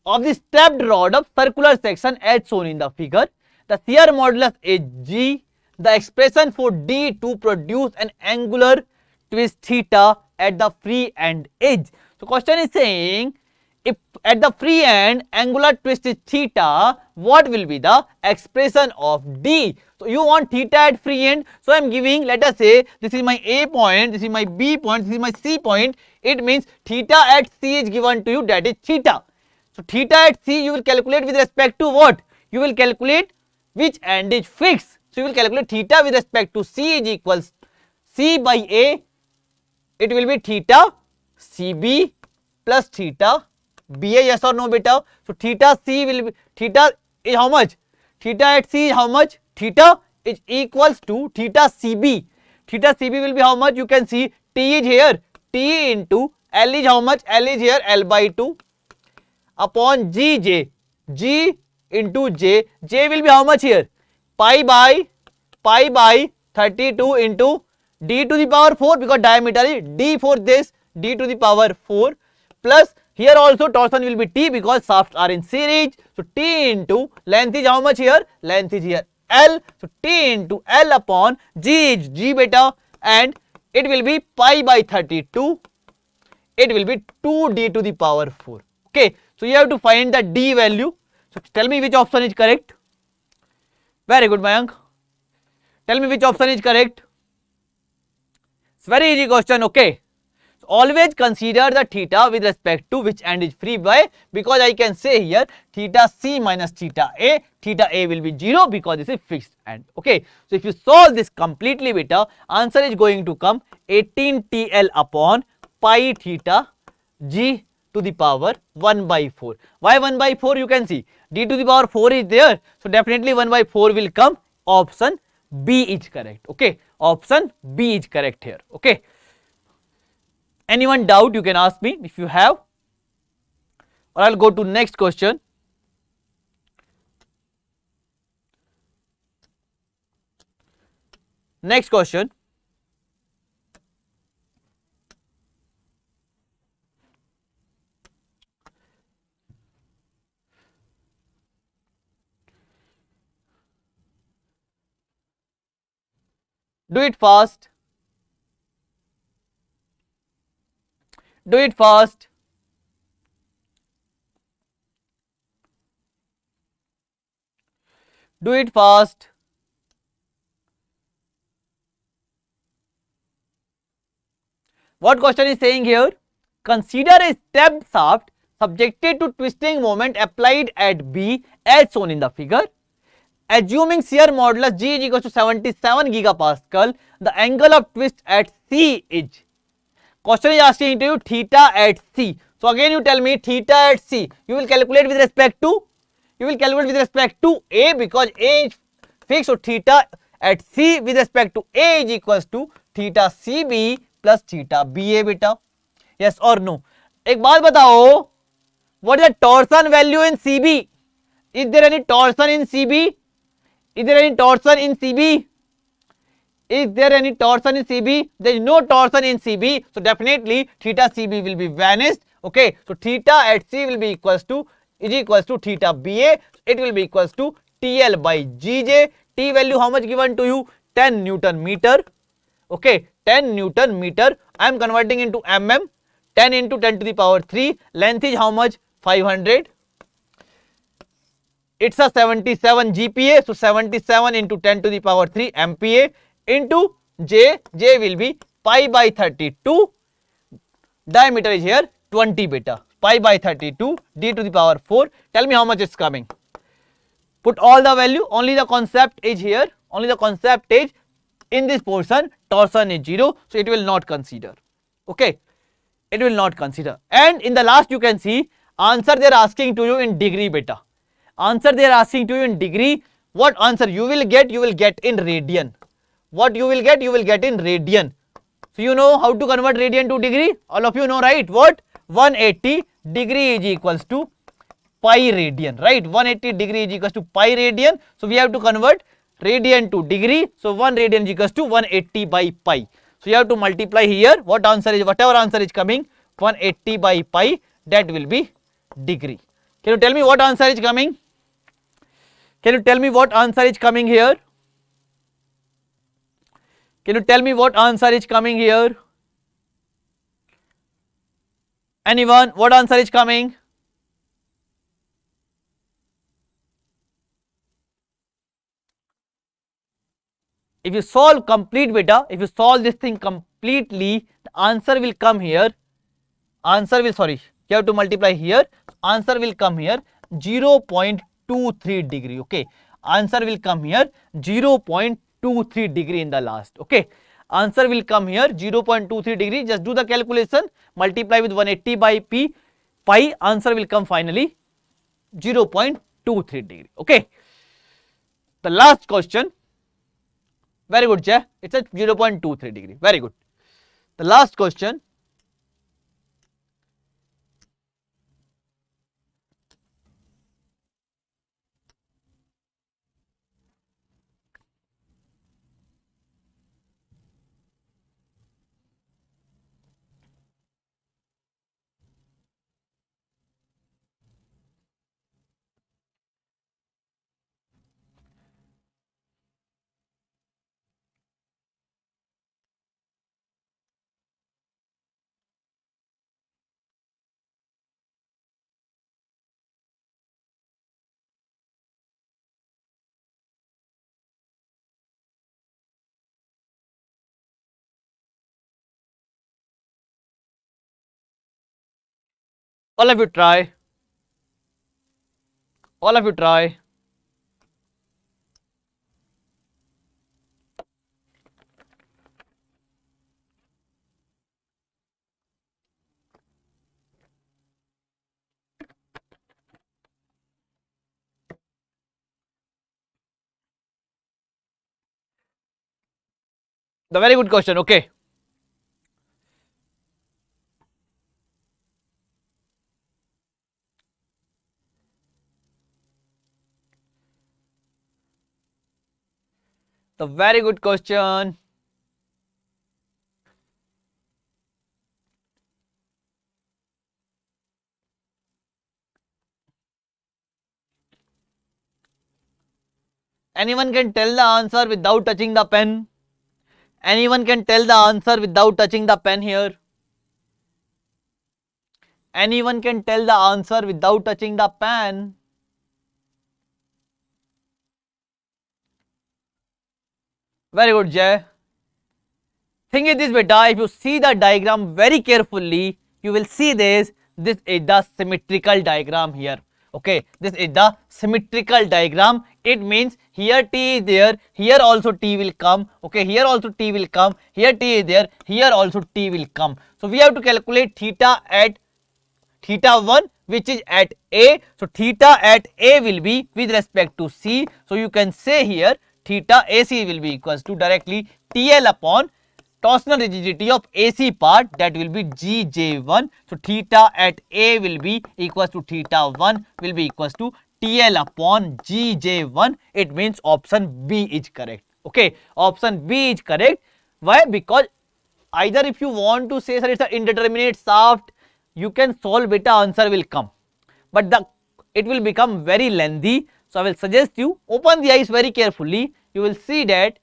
of the stepped rod of circular section as shown in the figure. The shear modulus is G. The expression for D to produce an angular twist theta at the free end is. So question is saying if at the free end angular twist is theta, what will be the expression of D? So you want theta at free end. So I am giving, let us say this is my A point, this is my B point, this is my C point. It means theta at C is given to you, that is theta. So theta at C you will calculate with respect to what? You will calculate which end is fixed. So you will calculate theta with respect to C is equals C by A. It will be theta CB plus theta BA, yes or no beta? So theta C will be, theta is how much? Theta at C is how much? Theta is equals to theta CB. Theta CB will be how much? You can see T is here. T into L is how much? L is here L by 2 upon GJ. G into J. J will be how much here? Pi by 32 into D to the power 4 because diameter is D for this, D to the power 4 plus here also torsion will be T because shafts are in series. So T into length is how much here? Length is here L. So T into L upon G is G beta and it will be pi by 32. It will be 2D to the power 4. Okay. So you have to find the D value. So tell me which option is correct. Very good, Mayank. Tell me which option is correct. It's very easy question, okay. So always consider the theta with respect to which end is free by, because I can say here theta C minus theta A will be 0 because this is fixed end, okay. So if you solve this completely beta, answer is going to come 18 TL upon pi theta G to the power 1 by 4. Why 1 by 4? You can see D to the power 4 is there. So definitely 1 by 4 will come. Option B is correct. Okay. Option B is correct here. Okay. Anyone doubt, you can ask me if you have, or I'll go to next question. Next question. Do it fast. Do it fast. Do it fast. What question is saying here? Consider a stepped shaft subjected to twisting moment applied at B as shown in the figure. Assuming shear modulus G is equal to 77 gigapascal, the angle of twist at C is. Question is asking to you theta at C. So again you tell me theta at C. You will calculate with respect to. You will calculate with respect to A because A is fixed. So theta at C with respect to A is equals to theta CB plus theta BA beta. Yes or no? एक बात बताओ. What is the torsion value in CB? Is there any torsion in CB? Is there any torsion in CB? Is there any torsion in CB? There is no torsion in CB. So definitely theta CB will be vanished. Okay. So theta at C will be equals to theta BA. It will be equals to TL by GJ. T value how much given to you? 10 Newton meter. Okay. 10 Newton meter. I am converting into mm. 10 into 10 to the power 3. Length is how much? 500. It's a 77 GPa. So 77 into 10 to the power 3 MPa into J. J will be pi by 32, diameter is here 20 beta, pi by 32 d to the power 4. Tell me how much it's coming. Put all the value, only the concept is here, only the concept is in this portion torsion is 0, so it will not consider. Okay, it will not consider. And in the last you can see answer they are asking to you in degree beta. Answer they are asking to you in degree. What answer you will get? You will get in radian. What you will get? You will get in radian. So you know how to convert radian to degree? All of you know, right? What? 180 degree is equals to pi radian, right? 180 degree is equals to pi radian. So we have to convert radian to degree. So 1 radian is equals to 180 by pi. So you have to multiply here. What answer is? Whatever answer is coming, 180 by pi, that will be degree. Can you tell me what answer is coming? Can you tell me what answer is coming here? Can you tell me what answer is coming here? Anyone? What answer is coming? If you solve complete beta, if you solve this thing completely, the answer will come here. Answer will, sorry, you have to multiply here. Answer will come here 0.23 degree. Okay, answer will come here 0.23 degree in the last. Okay, answer will come here 0.23 degree. Just do the calculation, multiply with 180 by pi, answer will come finally 0.23 degree. Okay, the last question. Very good, Jay. It's at 0.23 degree. Very good. The last question. All of you try. All of you try. The very good question. Okay. The very good question. Anyone can tell the answer without touching the pen? Anyone can tell the answer without touching the pen here? Anyone can tell the answer without touching the pen? Very good, Jay. Thing is this, beta, if you see the diagram very carefully, you will see this is the symmetrical diagram here. Okay, this is the symmetrical diagram. It means here T is there, here also T will come. Okay, here also T will come, here T is there, here also T will come. So we have to calculate theta at theta 1, which is at A. So theta at A will be with respect to C. So you can say here theta AC will be equals to directly TL upon torsional rigidity of AC part, that will be GJ1. So theta at A will be equals to theta 1 will be equals to TL upon GJ1. It means option B is correct. Okay, option B is correct. Why? Because either if you want to say, sir, it's an indeterminate shaft, you can solve, beta, answer will come, but it will become very lengthy. So I will suggest you open the eyes very carefully. You will see that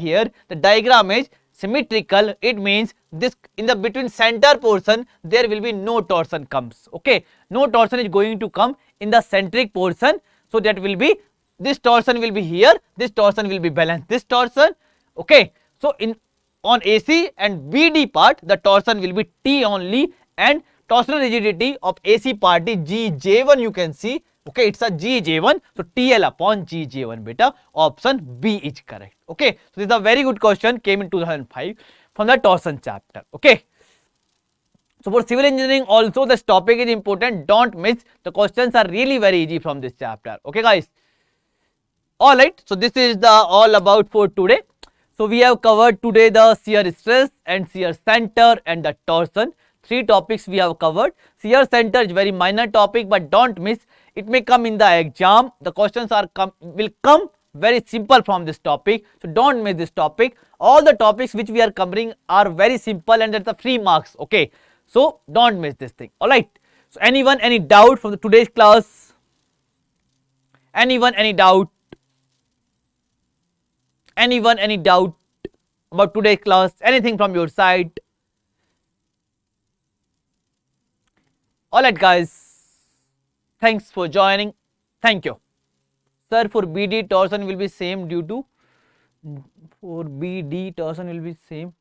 here the diagram is symmetrical. It means this in the between center portion there will be no torsion comes. Okay, no torsion is going to come in the centric portion. So that will be, this torsion will be here, this torsion will be balanced, this torsion. Okay, so in on AC and BD part, the torsion will be T only, and torsional rigidity of AC part is GJ1, you can see. Okay, it's a GJ1, so TL upon GJ1 beta. Option B is correct. Okay, so this is a very good question, came in 2005 from the torsion chapter. Okay, so for civil engineering also this topic is important, don't miss. The questions are really very easy from this chapter. Okay guys, alright, so this is the all about for today. So we have covered today the shear stress and shear center and the torsion. Three topics we have covered. Shear center is very minor topic, but don't miss, it may come in the exam. The questions will come very simple from this topic, so don't miss this topic. All the topics which we are covering are very simple and that's the free marks. Okay, so don't miss this thing. Alright, so anyone any doubt from the today's class? Anyone any doubt? Anyone any doubt about today's class? Anything from your side? Alright guys, thanks for joining. Thank you. Sir, for BD torsion will be same due to, for BD torsion will be same.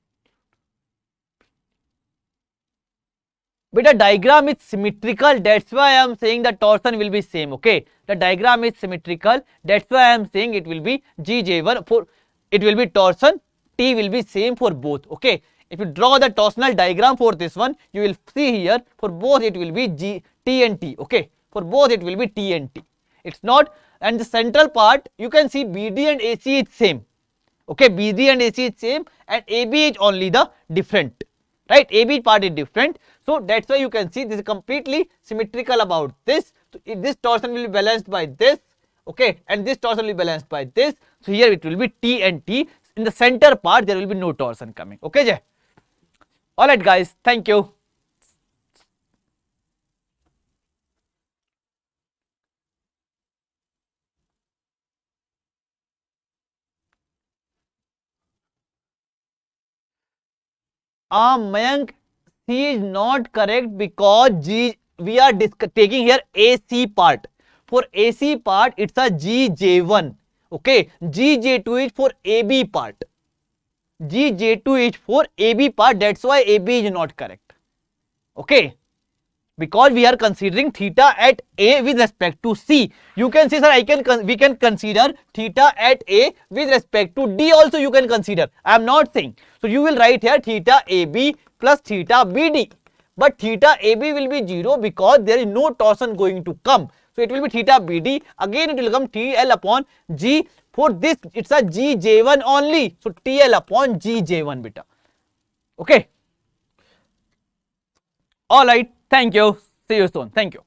Beta diagram is symmetrical, that's why I am saying the torsion will be same. Okay, the diagram is symmetrical, that's why I am saying it will be GJ1 for, it will be torsion, T will be same for both. Okay, if you draw the torsional diagram for this one, you will see here for both it will be T and T. Okay, for both it will be T and T. It's not, and the central part you can see BD and AC is same. Okay, BD and AC is same and AB is only the different, right? AB part is different, so that's why you can see this is completely symmetrical about this. So this torsion will be balanced by this, okay, and this torsion will be balanced by this. So here it will be T and T. In the center part there will be no torsion coming. Okay, Jay. Alright guys, thank you. Mayank, C is not correct because we are taking here AC part. For AC part it's a GJ1. Okay, GJ2 is for AB part. GJ2 is for AB part, that's why AB is not correct. Okay, because we are considering theta at A with respect to C. You can say, sir, we can consider theta at A with respect to D also you can consider. I am not saying. So you will write here theta AB plus theta BD. But theta AB will be 0 because there is no torsion going to come. So it will be theta BD. Again it will come TL upon G. For this it's a GJ1 only. So TL upon GJ1 beta. Okay. Alright. Thank you. See you soon. Thank you.